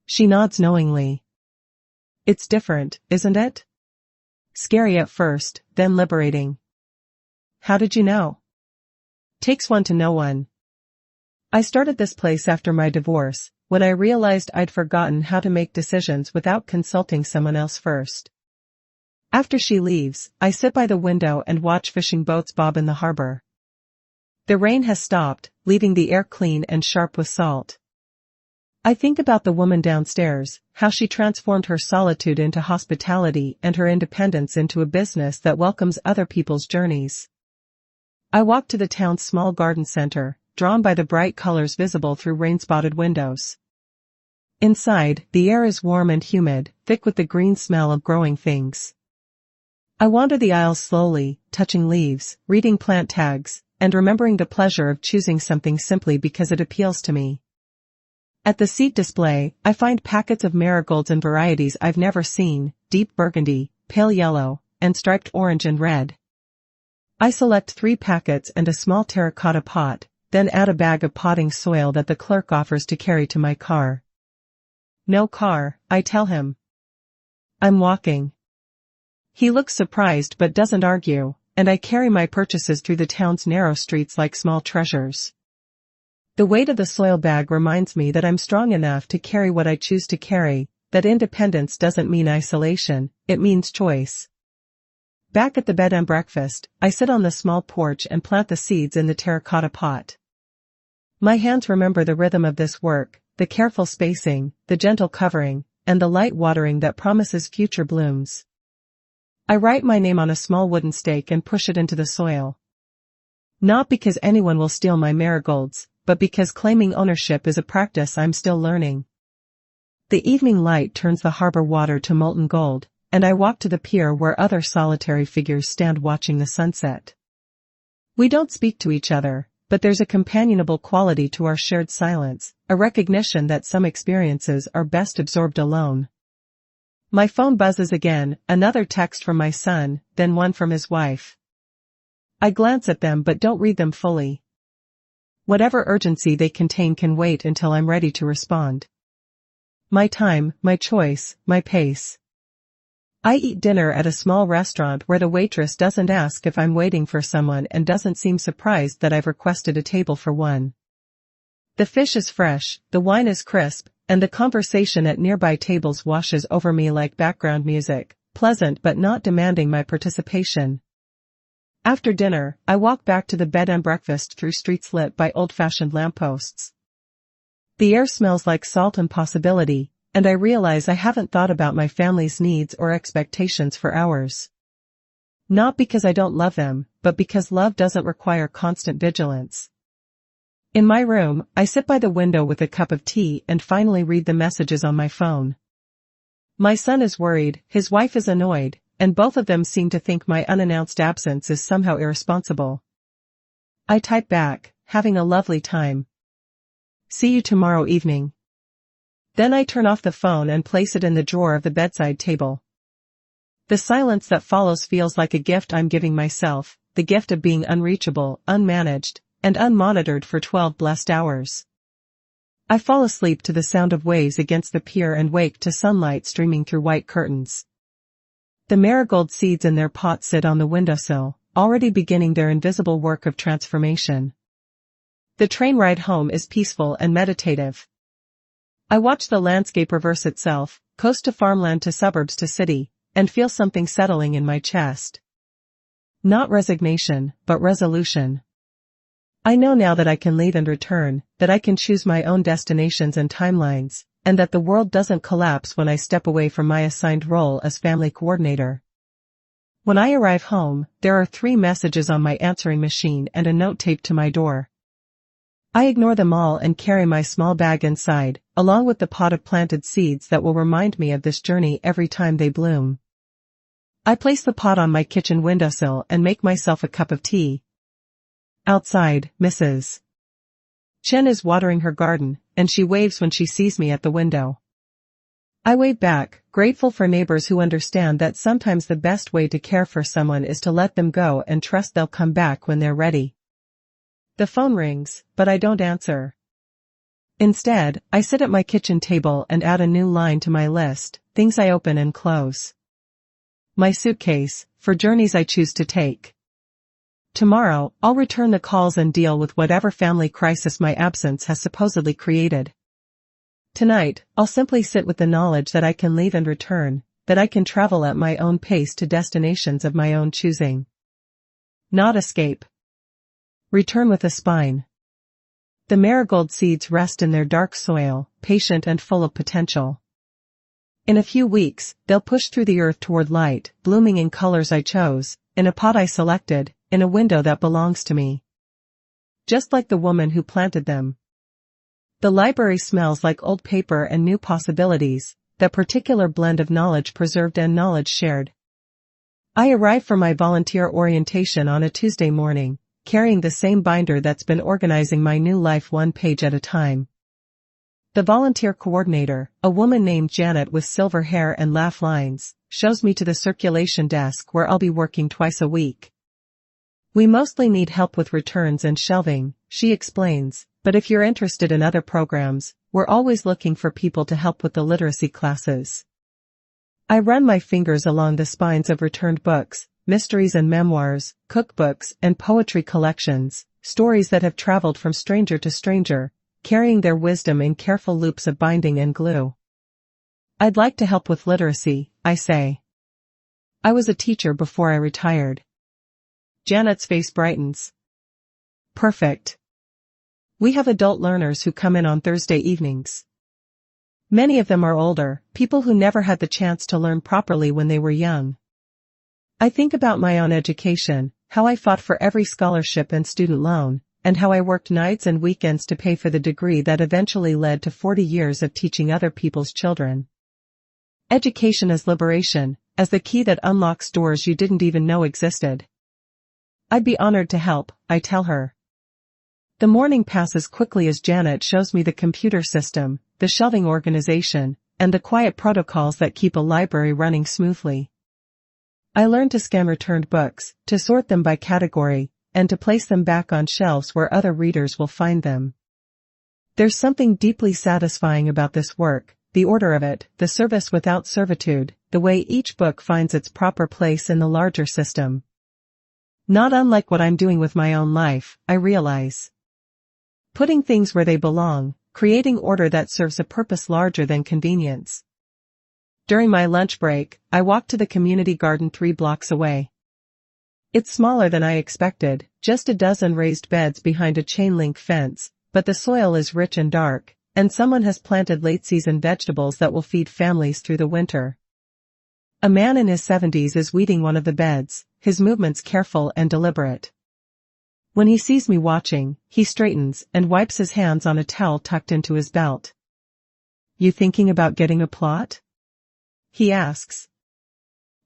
She nods knowingly. "It's different, isn't it? Scary at first, then liberating." "How did you know?" "Takes one to know one." I started this place after my divorce, when I realized I'd forgotten how to make decisions without consulting someone else first. After she leaves, I sit by the window and watch fishing boats bob in the harbor. The rain has stopped, leaving the air clean and sharp with salt. I think about the woman downstairs, how she transformed her solitude into hospitality and her independence into a business that welcomes other people's journeys. I walk to the town's small garden center, drawn by the bright colors visible through rain-spotted windows. Inside, the air is warm and humid, thick with the green smell of growing things. I wander the aisles slowly, touching leaves, reading plant tags, and remembering the pleasure of choosing something simply because it appeals to me. At the seat display, I find packets of marigolds in varieties I've never seen: deep burgundy, pale yellow, and striped orange and red. I select 3 packets and a small terracotta pot, then add a bag of potting soil that the clerk offers to carry to my car. "No car," I tell him. "I'm walking." He looks surprised but doesn't argue, and I carry my purchases through the town's narrow streets like small treasures. The weight of the soil bag reminds me that I'm strong enough to carry what I choose to carry, that independence doesn't mean isolation, it means choice. Back at the bed and breakfast, I sit on the small porch and plant the seeds in the terracotta pot. My hands remember the rhythm of this work: the careful spacing, the gentle covering, and the light watering that promises future blooms. I write my name on a small wooden stake and push it into the soil. Not because anyone will steal my marigolds, but because claiming ownership is a practice I'm still learning. The evening light turns the harbor water to molten gold, and I walk to the pier where other solitary figures stand watching the sunset. We don't speak to each other, but there's a companionable quality to our shared silence, a recognition that some experiences are best absorbed alone. My phone buzzes again, another text from my son, then one from his wife. I glance at them but don't read them fully. Whatever urgency they contain can wait until I'm ready to respond. My time, my choice, my pace. I eat dinner at a small restaurant where the waitress doesn't ask if I'm waiting for someone and doesn't seem surprised that I've requested a table for one. The fish is fresh, the wine is crisp, and the conversation at nearby tables washes over me like background music, pleasant but not demanding my participation. After dinner, I walk back to the bed and breakfast through streets lit by old-fashioned lampposts. The air smells like salt and possibility, and I realize I haven't thought about my family's needs or expectations for hours. Not because I don't love them, but because love doesn't require constant vigilance. In my room, I sit by the window with a cup of tea and finally read the messages on my phone. My son is worried, his wife is annoyed, and both of them seem to think my unannounced absence is somehow irresponsible. I type back, having a lovely time. See you tomorrow evening. Then I turn off the phone and place it in the drawer of the bedside table. The silence that follows feels like a gift I'm giving myself, the gift of being unreachable, unmanaged, and unmonitored for 12 blessed hours. I fall asleep to the sound of waves against the pier and wake to sunlight streaming through white curtains. The marigold seeds in their pot sit on the windowsill, already beginning their invisible work of transformation. The train ride home is peaceful and meditative. I watch the landscape reverse itself, coast to farmland to suburbs to city, and feel something settling in my chest. Not resignation, but resolution. I know now that I can leave and return, that I can choose my own destinations and timelines, and that the world doesn't collapse when I step away from my assigned role as family coordinator. When I arrive home, there are 3 messages on my answering machine and a note taped to my door. I ignore them all and carry my small bag inside, along with the pot of planted seeds that will remind me of this journey every time they bloom. I place the pot on my kitchen windowsill and make myself a cup of tea. Outside, Mrs. Chen is watering her garden, and she waves when she sees me at the window. I wave back, grateful for neighbors who understand that sometimes the best way to care for someone is to let them go and trust they'll come back when they're ready. The phone rings, but I don't answer. Instead, I sit at my kitchen table and add a new line to my list, things I open and close. My suitcase, for journeys I choose to take. Tomorrow, I'll return the calls and deal with whatever family crisis my absence has supposedly created. Tonight, I'll simply sit with the knowledge that I can leave and return, that I can travel at my own pace to destinations of my own choosing. Not escape. Return with a spine. The marigold seeds rest in their dark soil, patient and full of potential. In a few weeks, they'll push through the earth toward light, blooming in colors I chose, in a pot I selected, in a window that belongs to me. Just like the woman who planted them. The library smells like old paper and new possibilities, that particular blend of knowledge preserved and knowledge shared. I arrive for my volunteer orientation on a Tuesday morning, carrying the same binder that's been organizing my new life one page at a time. The volunteer coordinator, a woman named Janet with silver hair and laugh lines, shows me to the circulation desk where I'll be working twice a week. We mostly need help with returns and shelving, she explains, but if you're interested in other programs, we're always looking for people to help with the literacy classes. I run my fingers along the spines of returned books, mysteries and memoirs, cookbooks and poetry collections, stories that have traveled from stranger to stranger, carrying their wisdom in careful loops of binding and glue. I'd like to help with literacy, I say. I was a teacher before I retired. Janet's face brightens. Perfect. We have adult learners who come in on Thursday evenings. Many of them are older, people who never had the chance to learn properly when they were young. I think about my own education, how I fought for every scholarship and student loan, and how I worked nights and weekends to pay for the degree that eventually led to 40 years of teaching other people's children. Education as liberation, as the key that unlocks doors you didn't even know existed. I'd be honored to help, I tell her. The morning passes quickly as Janet shows me the computer system, the shelving organization, and the quiet protocols that keep a library running smoothly. I learn to scan returned books, to sort them by category, and to place them back on shelves where other readers will find them. There's something deeply satisfying about this work, the order of it, the service without servitude, the way each book finds its proper place in the larger system. Not unlike what I'm doing with my own life, I realize. Putting things where they belong, creating order that serves a purpose larger than convenience. During my lunch break, I walk to the community garden 3 blocks away. It's smaller than I expected, just a dozen raised beds behind a chain-link fence, but the soil is rich and dark, and someone has planted late-season vegetables that will feed families through the winter. A man in his 70s is weeding one of the beds, his movements careful and deliberate. When he sees me watching, he straightens and wipes his hands on a towel tucked into his belt. "You thinking about getting a plot?" he asks.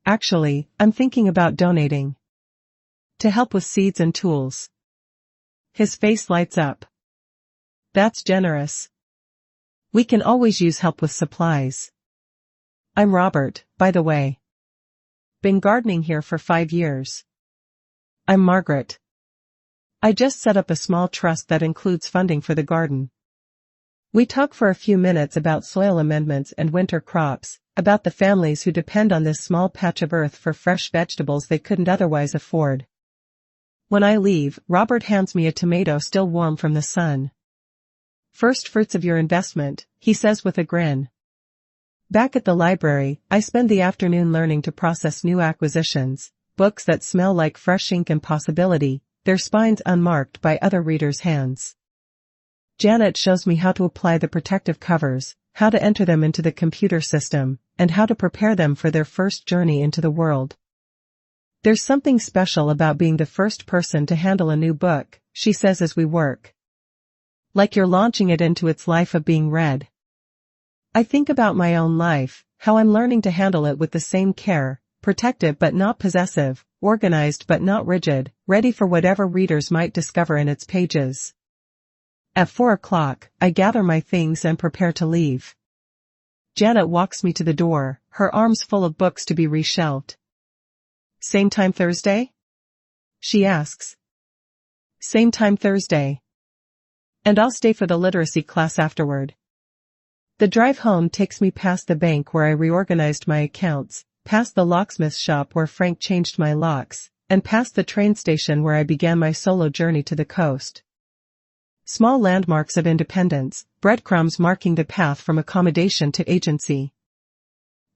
"Actually, I'm thinking about donating. To help with seeds and tools." His face lights up. That's generous. We can always use help with supplies. I'm Robert, by the way. Been gardening here for 5 years. I'm Margaret. I just set up a small trust that includes funding for the garden. We talk for a few minutes about soil amendments and winter crops, about the families who depend on this small patch of earth for fresh vegetables they couldn't otherwise afford. When I leave, Robert hands me a tomato still warm from the sun. First fruits of your investment, he says with a grin. Back at the library, I spend the afternoon learning to process new acquisitions, books that smell like fresh ink and possibility, their spines unmarked by other readers' hands. Janet shows me how to apply the protective covers, how to enter them into the computer system, and how to prepare them for their first journey into the world. There's something special about being the first person to handle a new book, she says as we work. Like you're launching it into its life of being read. I think about my own life, how I'm learning to handle it with the same care, protective but not possessive, organized but not rigid, ready for whatever readers might discover in its pages. At 4 o'clock, I gather my things and prepare to leave. Janet walks me to the door, her arms full of books to be reshelved. Same time Thursday? She asks. Same time Thursday. And I'll stay for the literacy class afterward. The drive home takes me past the bank where I reorganized my accounts, past the locksmith shop where Frank changed my locks, and past the train station where I began my solo journey to the coast. Small landmarks of independence, breadcrumbs marking the path from accommodation to agency.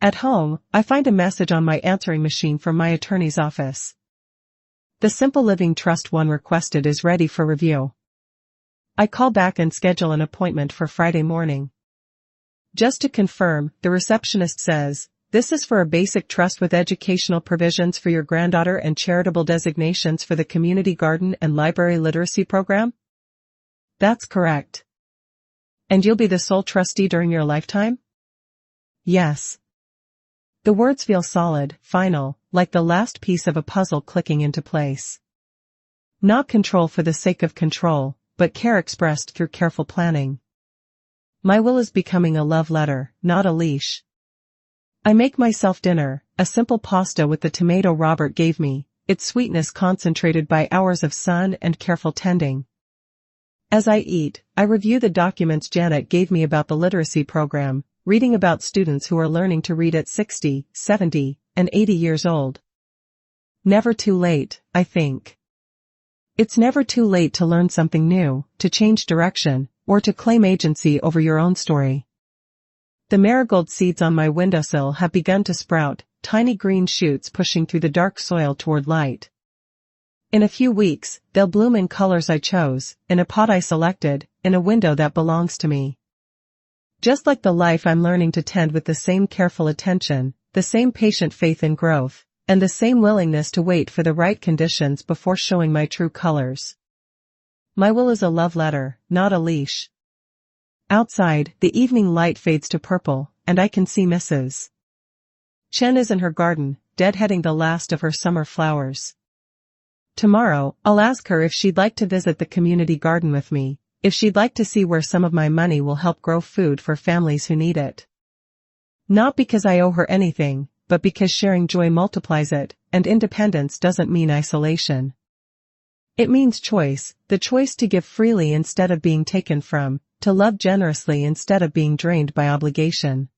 At home, I find a message on my answering machine from my attorney's office. The Simple Living Trust one requested is ready for review. I call back and schedule an appointment for Friday morning. Just to confirm, the receptionist says, this is for a basic trust with educational provisions for your granddaughter and charitable designations for the community garden and library literacy program? That's correct. And you'll be the sole trustee during your lifetime? Yes. The words feel solid, final, like the last piece of a puzzle clicking into place. Not control for the sake of control, but care expressed through careful planning. My will is becoming a love letter, not a leash. I make myself dinner, a simple pasta with the tomato Robert gave me, its sweetness concentrated by hours of sun and careful tending. As I eat, I review the documents Janet gave me about the literacy program, reading about students who are learning to read at 60, 70, and 80 years old. Never too late, I think. It's never too late to learn something new, to change direction, or to claim agency over your own story. The marigold seeds on my windowsill have begun to sprout, tiny green shoots pushing through the dark soil toward light. In a few weeks, they'll bloom in colors I chose, in a pot I selected, in a window that belongs to me. Just like the life I'm learning to tend with the same careful attention, the same patient faith in growth, and the same willingness to wait for the right conditions before showing my true colors. My will is a love letter, not a leash. Outside, the evening light fades to purple, and I can see Mrs. Chen is in her garden, deadheading the last of her summer flowers. Tomorrow, I'll ask her if she'd like to visit the community garden with me, if she'd like to see where some of my money will help grow food for families who need it. Not because I owe her anything, but because sharing joy multiplies it, and independence doesn't mean isolation. It means choice, the choice to give freely instead of being taken from, to love generously instead of being drained by obligation.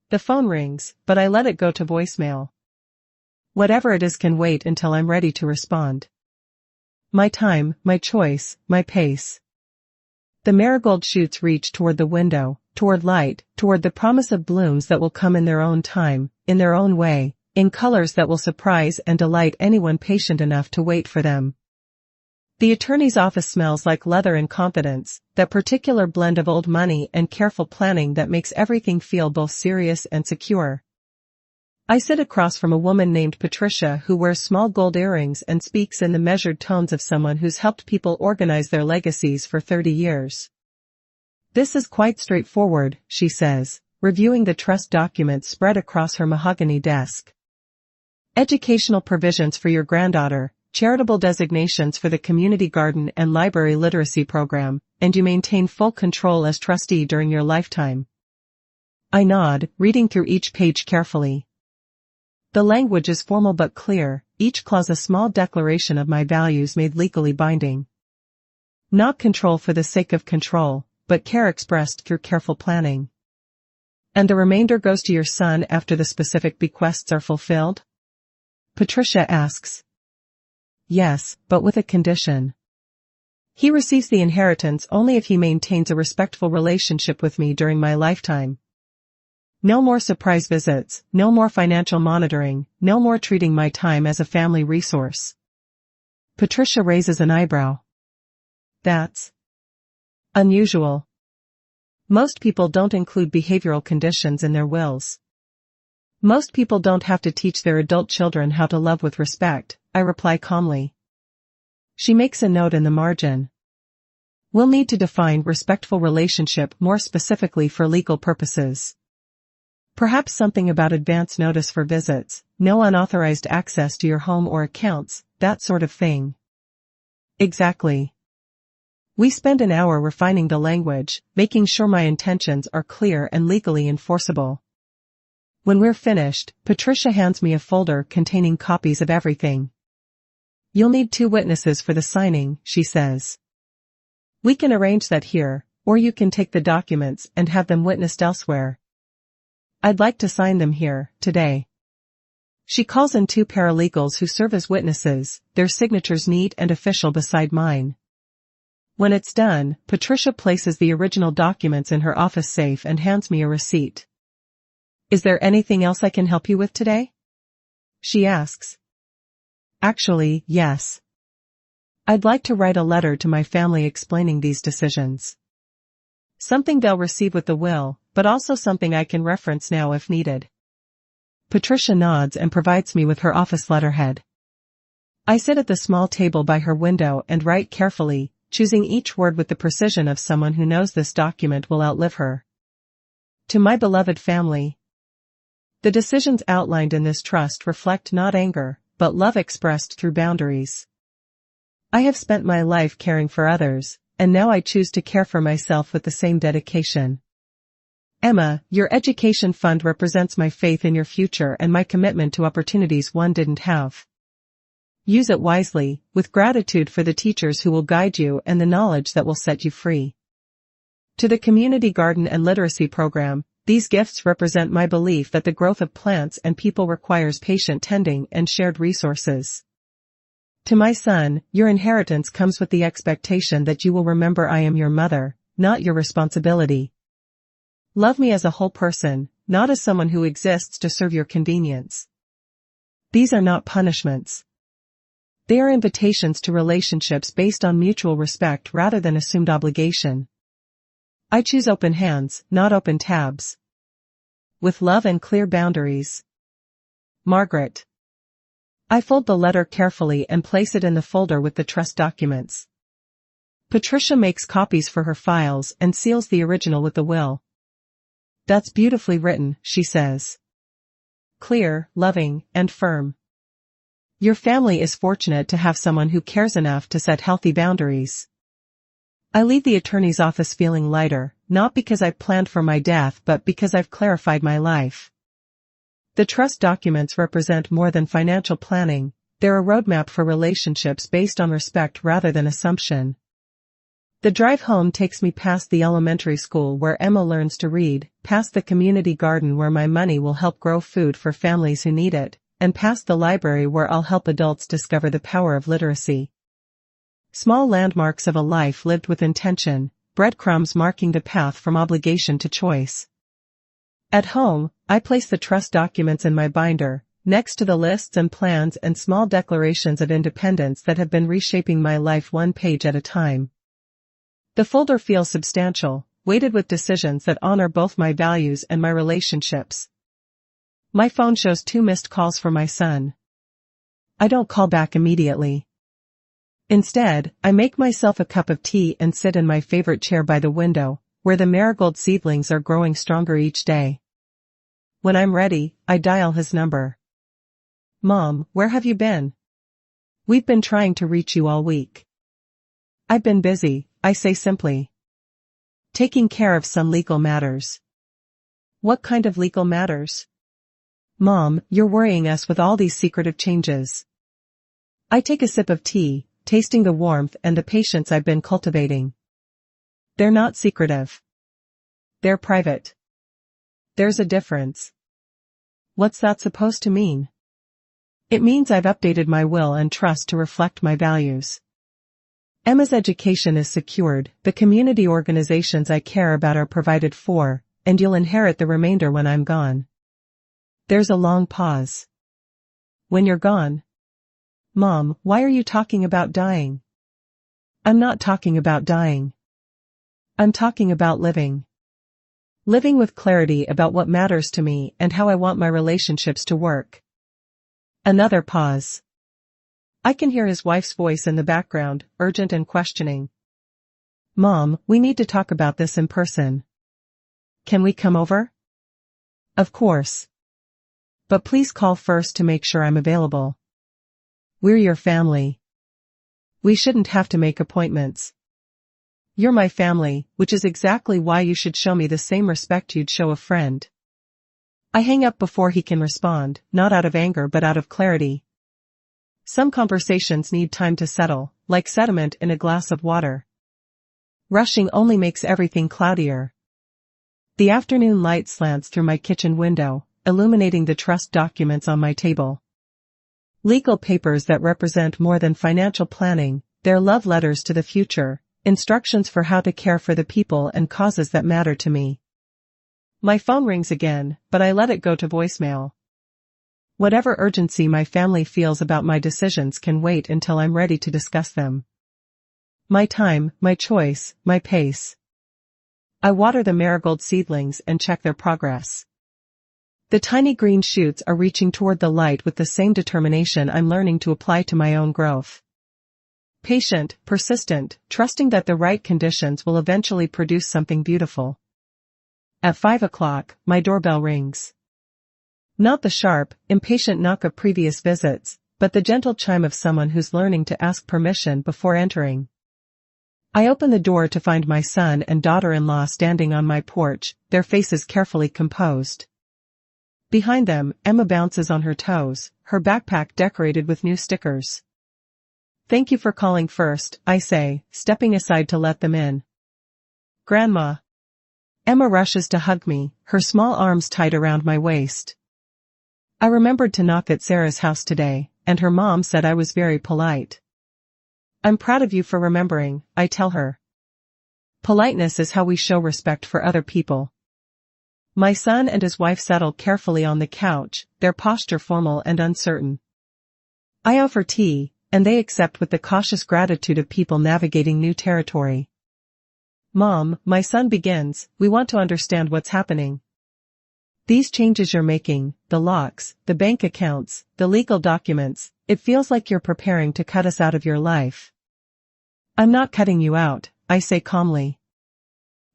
The phone rings, but I let it go to voicemail. Whatever it is can wait until I'm ready to respond. My time, my choice, my pace. The marigold shoots reach toward the window, toward light, toward the promise of blooms that will come in their own time, in their own way, in colors that will surprise and delight anyone patient enough to wait for them. The attorney's office smells like leather and confidence, that particular blend of old money and careful planning that makes everything feel both serious and secure. I sit across from a woman named Patricia who wears small gold earrings and speaks in the measured tones of someone who's helped people organize their legacies for 30 years. This is quite straightforward, she says, reviewing the trust documents spread across her mahogany desk. Educational provisions for your granddaughter, charitable designations for the community garden and library literacy program, and you maintain full control as trustee during your lifetime. I nod, reading through each page carefully. The language is formal but clear, each clause a small declaration of my values made legally binding. Not control for the sake of control, but care expressed through careful planning. And the remainder goes to your son after the specific bequests are fulfilled? Patricia asks. Yes, but with a condition. He receives the inheritance only if he maintains a respectful relationship with me during my lifetime. No more surprise visits, no more financial monitoring, no more treating my time as a family resource. Patricia raises an eyebrow. That's unusual. Most people don't include behavioral conditions in their wills. Most people don't have to teach their adult children how to love with respect, I reply calmly. She makes a note in the margin. We'll need to define respectful relationship more specifically for legal purposes. Perhaps something about advance notice for visits, no unauthorized access to your home or accounts, that sort of thing. Exactly. We spend an hour refining the language, making sure my intentions are clear and legally enforceable. When we're finished, Patricia hands me a folder containing copies of everything. You'll need 2 witnesses for the signing, she says. We can arrange that here, or you can take the documents and have them witnessed elsewhere. I'd like to sign them here, today. She calls in 2 paralegals who serve as witnesses, their signatures neat and official beside mine. When it's done, Patricia places the original documents in her office safe and hands me a receipt. Is there anything else I can help you with today? She asks. Actually, yes. I'd like to write a letter to my family explaining these decisions. Something they'll receive with the will, but also something I can reference now if needed. Patricia nods and provides me with her office letterhead. I sit at the small table by her window and write carefully, choosing each word with the precision of someone who knows this document will outlive her. To my beloved family. The decisions outlined in this trust reflect not anger, but love expressed through boundaries. I have spent my life caring for others, and now I choose to care for myself with the same dedication. Emma, your education fund represents my faith in your future and my commitment to opportunities one didn't have. Use it wisely, with gratitude for the teachers who will guide you and the knowledge that will set you free. To the Community Garden and Literacy Program, these gifts represent my belief that the growth of plants and people requires patient tending and shared resources. To my son, your inheritance comes with the expectation that you will remember I am your mother, not your responsibility. Love me as a whole person, not as someone who exists to serve your convenience. These are not punishments. They are invitations to relationships based on mutual respect rather than assumed obligation. I choose open hands, not open tabs. With love and clear boundaries. Margaret. I fold the letter carefully and place it in the folder with the trust documents. Patricia makes copies for her files and seals the original with the will. That's beautifully written, she says. Clear, loving, and firm. Your family is fortunate to have someone who cares enough to set healthy boundaries. I leave the attorney's office feeling lighter, not because I've planned for my death but because I've clarified my life. The trust documents represent more than financial planning, they're a roadmap for relationships based on respect rather than assumption. The drive home takes me past the elementary school where Emma learns to read, past the community garden where my money will help grow food for families who need it, and past the library where I'll help adults discover the power of literacy. Small landmarks of a life lived with intention, breadcrumbs marking the path from obligation to choice. At home, I place the trust documents in my binder, next to the lists and plans and small declarations of independence that have been reshaping my life one page at a time. The folder feels substantial, weighted with decisions that honor both my values and my relationships. My phone shows 2 missed calls from my son. I don't call back immediately. Instead, I make myself a cup of tea and sit in my favorite chair by the window, where the marigold seedlings are growing stronger each day. When I'm ready, I dial his number. Mom, where have you been? We've been trying to reach you all week. I've been busy, I say simply. Taking care of some legal matters. What kind of legal matters? Mom, you're worrying us with all these secretive changes. I take a sip of tea, tasting the warmth and the patience I've been cultivating. They're not secretive. They're private. There's a difference. What's that supposed to mean? It means I've updated my will and trust to reflect my values. Emma's education is secured, the community organizations I care about are provided for, and you'll inherit the remainder when I'm gone. There's a long pause. When you're gone? Mom, why are you talking about dying? I'm not talking about dying. I'm talking about living. Living with clarity about what matters to me and how I want my relationships to work. Another pause. I can hear his wife's voice in the background, urgent and questioning. Mom, we need to talk about this in person. Can we come over? Of course. But please call first to make sure I'm available. We're your family. We shouldn't have to make appointments. You're my family, which is exactly why you should show me the same respect you'd show a friend. I hang up before he can respond, not out of anger but out of clarity. Some conversations need time to settle, like sediment in a glass of water. Rushing only makes everything cloudier. The afternoon light slants through my kitchen window, illuminating the trust documents on my table. Legal papers that represent more than financial planning, they're love letters to the future, instructions for how to care for the people and causes that matter to me. My phone rings again, but I let it go to voicemail. Whatever urgency my family feels about my decisions can wait until I'm ready to discuss them. My time, my choice, my pace. I water the marigold seedlings and check their progress. The tiny green shoots are reaching toward the light with the same determination I'm learning to apply to my own growth. Patient, persistent, trusting that the right conditions will eventually produce something beautiful. At 5 o'clock, my doorbell rings. Not the sharp, impatient knock of previous visits, but the gentle chime of someone who's learning to ask permission before entering. I open the door to find my son and daughter-in-law standing on my porch, their faces carefully composed. Behind them, Emma bounces on her toes, her backpack decorated with new stickers. Thank you for calling first, I say, stepping aside to let them in. Grandma. Emma rushes to hug me, her small arms tight around my waist. I remembered to knock at Sarah's house today, and her mom said I was very polite. I'm proud of you for remembering, I tell her. Politeness is how we show respect for other people. My son and his wife settle carefully on the couch, their posture formal and uncertain. I offer tea, and they accept with the cautious gratitude of people navigating new territory. Mom, my son begins, we want to understand what's happening. These changes you're making, the locks, the bank accounts, the legal documents, it feels like you're preparing to cut us out of your life. I'm not cutting you out, I say calmly.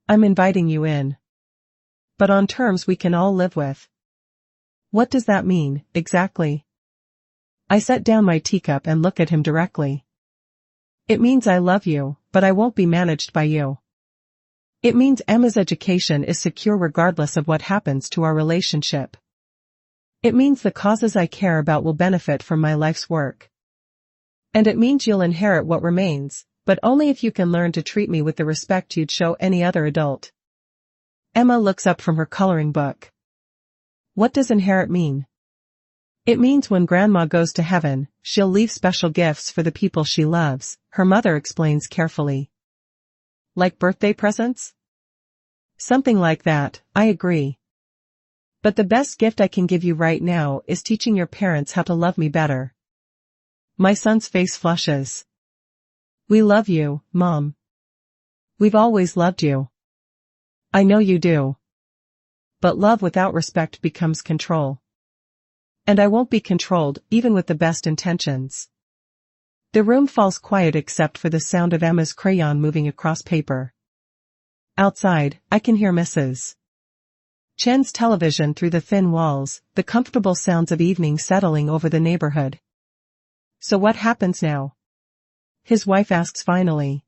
I'm inviting you in. But on terms we can all live with. What does that mean, exactly? I set down my teacup and look at him directly. It means I love you, but I won't be managed by you. It means Emma's education is secure regardless of what happens to our relationship. It means the causes I care about will benefit from my life's work. And it means you'll inherit what remains, but only if you can learn to treat me with the respect you'd show any other adult. Emma looks up from her coloring book. What does inherit mean? It means when Grandma goes to heaven, she'll leave special gifts for the people she loves, her mother explains carefully. Like birthday presents? Something like that, I agree. But the best gift I can give you right now is teaching your parents how to love me better. My son's face flushes. We love you, Mom. We've always loved you. I know you do. But love without respect becomes control. And I won't be controlled, even with the best intentions. The room falls quiet except for the sound of Emma's crayon moving across paper. Outside, I can hear Mrs. Chen's television through the thin walls, the comfortable sounds of evening settling over the neighborhood. So what happens now? His wife asks finally.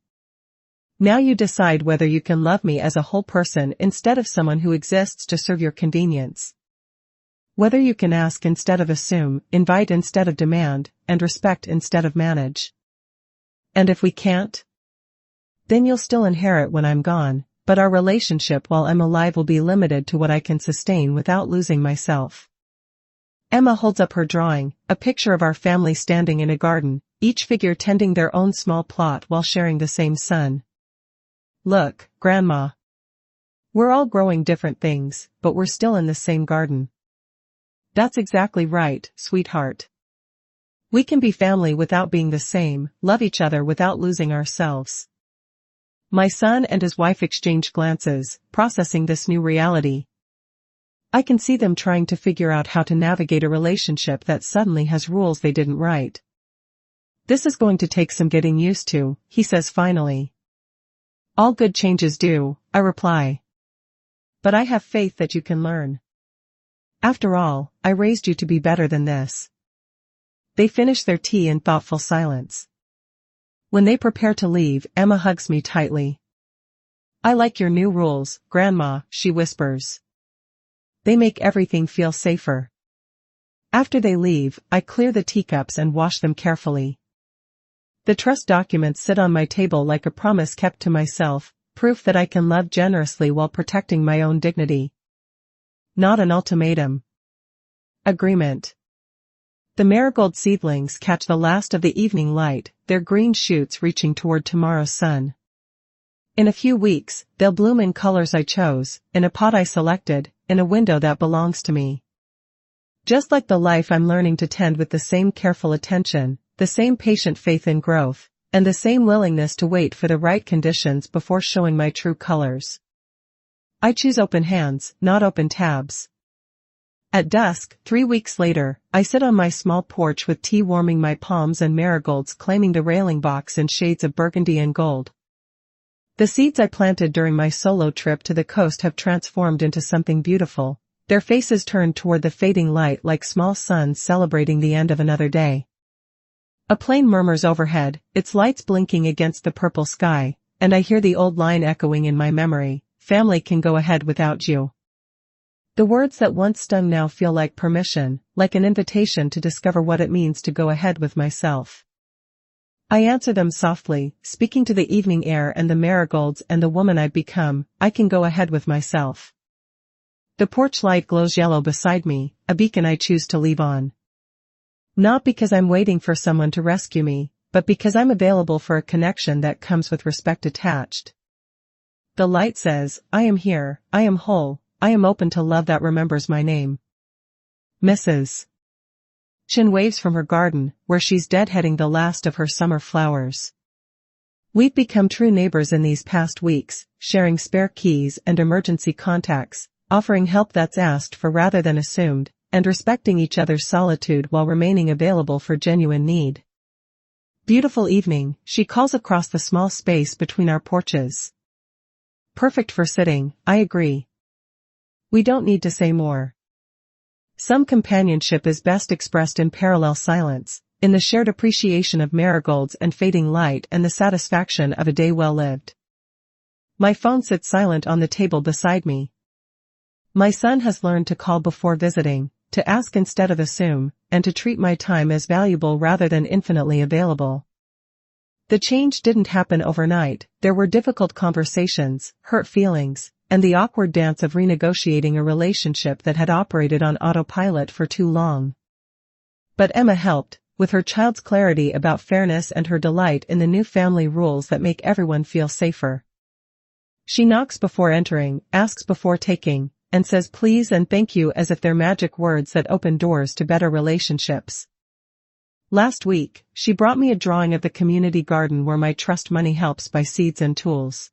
Now you decide whether you can love me as a whole person instead of someone who exists to serve your convenience. Whether you can ask instead of assume, invite instead of demand, and respect instead of manage. And if we can't? Then you'll still inherit when I'm gone, but our relationship while I'm alive will be limited to what I can sustain without losing myself. Emma holds up her drawing, a picture of our family standing in a garden, each figure tending their own small plot while sharing the same sun. Look, Grandma. We're all growing different things, but we're still in the same garden. That's exactly right, sweetheart. We can be family without being the same, love each other without losing ourselves. My son and his wife exchange glances, processing this new reality. I can see them trying to figure out how to navigate a relationship that suddenly has rules they didn't write. This is going to take some getting used to, he says finally. All good changes do, I reply. But I have faith that you can learn. After all, I raised you to be better than this. They finish their tea in thoughtful silence. When they prepare to leave, Emma hugs me tightly. I like your new rules, Grandma, she whispers. They make everything feel safer. After they leave, I clear the teacups and wash them carefully. The trust documents sit on my table like a promise kept to myself, proof that I can love generously while protecting my own dignity. Not an ultimatum. Agreement. The marigold seedlings catch the last of the evening light, their green shoots reaching toward tomorrow's sun. In a few weeks, they'll bloom in colors I chose, in a pot I selected, in a window that belongs to me. Just like the life I'm learning to tend with the same careful attention, the same patient faith in growth, and the same willingness to wait for the right conditions before showing my true colors. I choose open hands, not open tabs. At dusk, 3 weeks later, I sit on my small porch with tea warming my palms and marigolds claiming the railing box in shades of burgundy and gold. The seeds I planted during my solo trip to the coast have transformed into something beautiful, their faces turned toward the fading light like small suns celebrating the end of another day. A plane murmurs overhead, its lights blinking against the purple sky, and I hear the old line echoing in my memory, family can go ahead without you. The words that once stung now feel like permission, like an invitation to discover what it means to go ahead with myself. I answer them softly, speaking to the evening air and the marigolds and the woman I've become, I can go ahead with myself. The porch light glows yellow beside me, a beacon I choose to leave on. Not because I'm waiting for someone to rescue me, but because I'm available for a connection that comes with respect attached. The light says, I am here, I am whole, I am open to love that remembers my name. Mrs. Chin waves from her garden, where she's deadheading the last of her summer flowers. We've become true neighbors in these past weeks, sharing spare keys and emergency contacts, offering help that's asked for rather than assumed, and respecting each other's solitude while remaining available for genuine need. Beautiful evening, she calls across the small space between our porches. Perfect for sitting, I agree. We don't need to say more. Some companionship is best expressed in parallel silence, in the shared appreciation of marigolds and fading light and the satisfaction of a day well lived. My phone sits silent on the table beside me. My son has learned to call before visiting, to ask instead of assume, and to treat my time as valuable rather than infinitely available. The change didn't happen overnight, there were difficult conversations, hurt feelings, and the awkward dance of renegotiating a relationship that had operated on autopilot for too long. But Emma helped, with her child's clarity about fairness and her delight in the new family rules that make everyone feel safer. She knocks before entering, asks before taking, and says please and thank you as if they're magic words that open doors to better relationships. Last week, she brought me a drawing of the community garden where my trust money helps buy seeds and tools.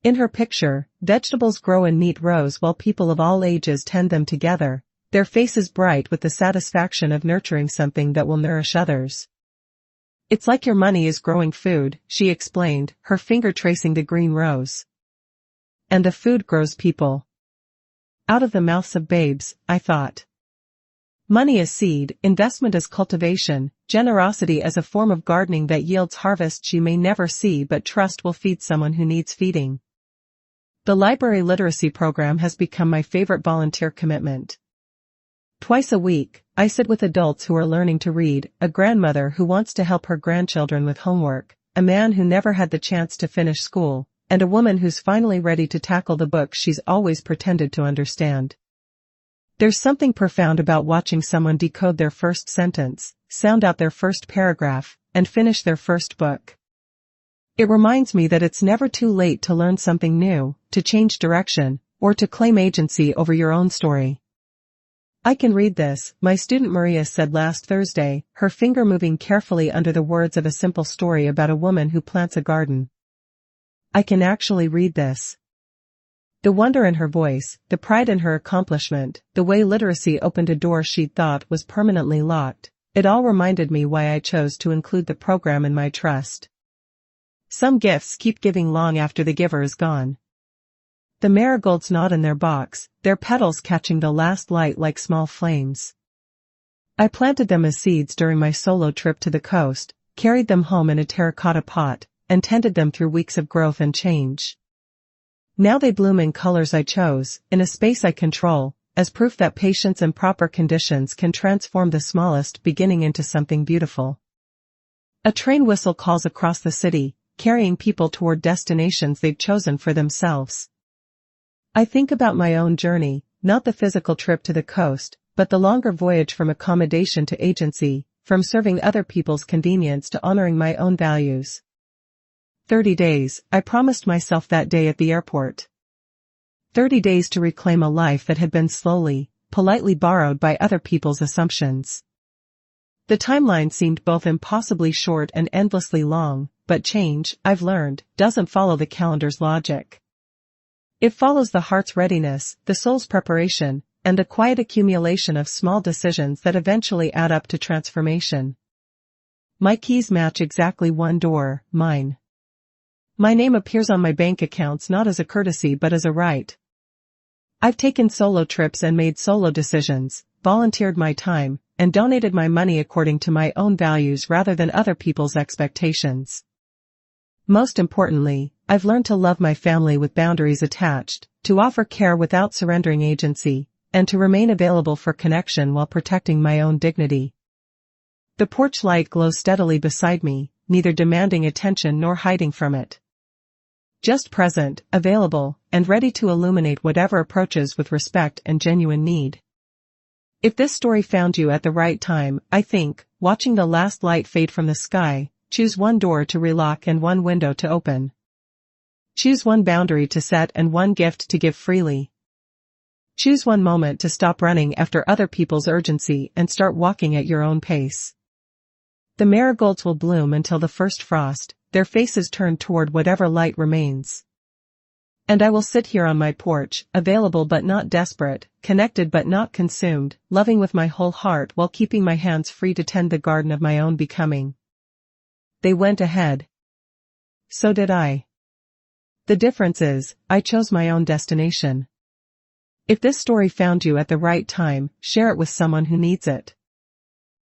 In her picture, vegetables grow in neat rows while people of all ages tend them together, their faces bright with the satisfaction of nurturing something that will nourish others. It's like your money is growing food, she explained, her finger tracing the green rows. And the food grows people. Out of the mouths of babes, I thought. Money as seed, investment as cultivation, generosity as a form of gardening that yields harvests you may never see but trust will feed someone who needs feeding. The library literacy program has become my favorite volunteer commitment. Twice a week, I sit with adults who are learning to read, a grandmother who wants to help her grandchildren with homework, a man who never had the chance to finish school, and a woman who's finally ready to tackle the book she's always pretended to understand. There's something profound about watching someone decode their first sentence, sound out their first paragraph, and finish their first book. It reminds me that it's never too late to learn something new, to change direction, or to claim agency over your own story. I can read this, my student Maria said last Thursday, her finger moving carefully under the words of a simple story about a woman who plants a garden. I can actually read this. The wonder in her voice, the pride in her accomplishment, the way literacy opened a door she'd thought was permanently locked, it all reminded me why I chose to include the program in my trust. Some gifts keep giving long after the giver is gone. The marigolds nod in their box, their petals catching the last light like small flames. I planted them as seeds during my solo trip to the coast, carried them home in a terracotta pot, and tended them through weeks of growth and change. Now they bloom in colors I chose, in a space I control, as proof that patience and proper conditions can transform the smallest beginning into something beautiful. A train whistle calls across the city, carrying people toward destinations they've chosen for themselves. I think about my own journey, not the physical trip to the coast, but the longer voyage from accommodation to agency, from serving other people's convenience to honoring my own values. 30 days, I promised myself that day at the airport. 30 days to reclaim a life that had been slowly, politely borrowed by other people's assumptions. The timeline seemed both impossibly short and endlessly long, but change, I've learned, doesn't follow the calendar's logic. It follows the heart's readiness, the soul's preparation, and the quiet accumulation of small decisions that eventually add up to transformation. My keys match exactly one door, mine. My name appears on my bank accounts not as a courtesy but as a right. I've taken solo trips and made solo decisions, volunteered my time, and donated my money according to my own values rather than other people's expectations. Most importantly, I've learned to love my family with boundaries attached, to offer care without surrendering agency, and to remain available for connection while protecting my own dignity. The porch light glows steadily beside me, neither demanding attention nor hiding from it. Just present, available, and ready to illuminate whatever approaches with respect and genuine need. If this story found you at the right time, I think, watching the last light fade from the sky, choose one door to relock and one window to open. Choose one boundary to set and one gift to give freely. Choose one moment to stop running after other people's urgency and start walking at your own pace. The marigolds will bloom until the first frost, their faces turned toward whatever light remains. And I will sit here on my porch, available but not desperate, connected but not consumed, loving with my whole heart while keeping my hands free to tend the garden of my own becoming. They went ahead. So did I. The difference is, I chose my own destination. If this story found you at the right time, share it with someone who needs it.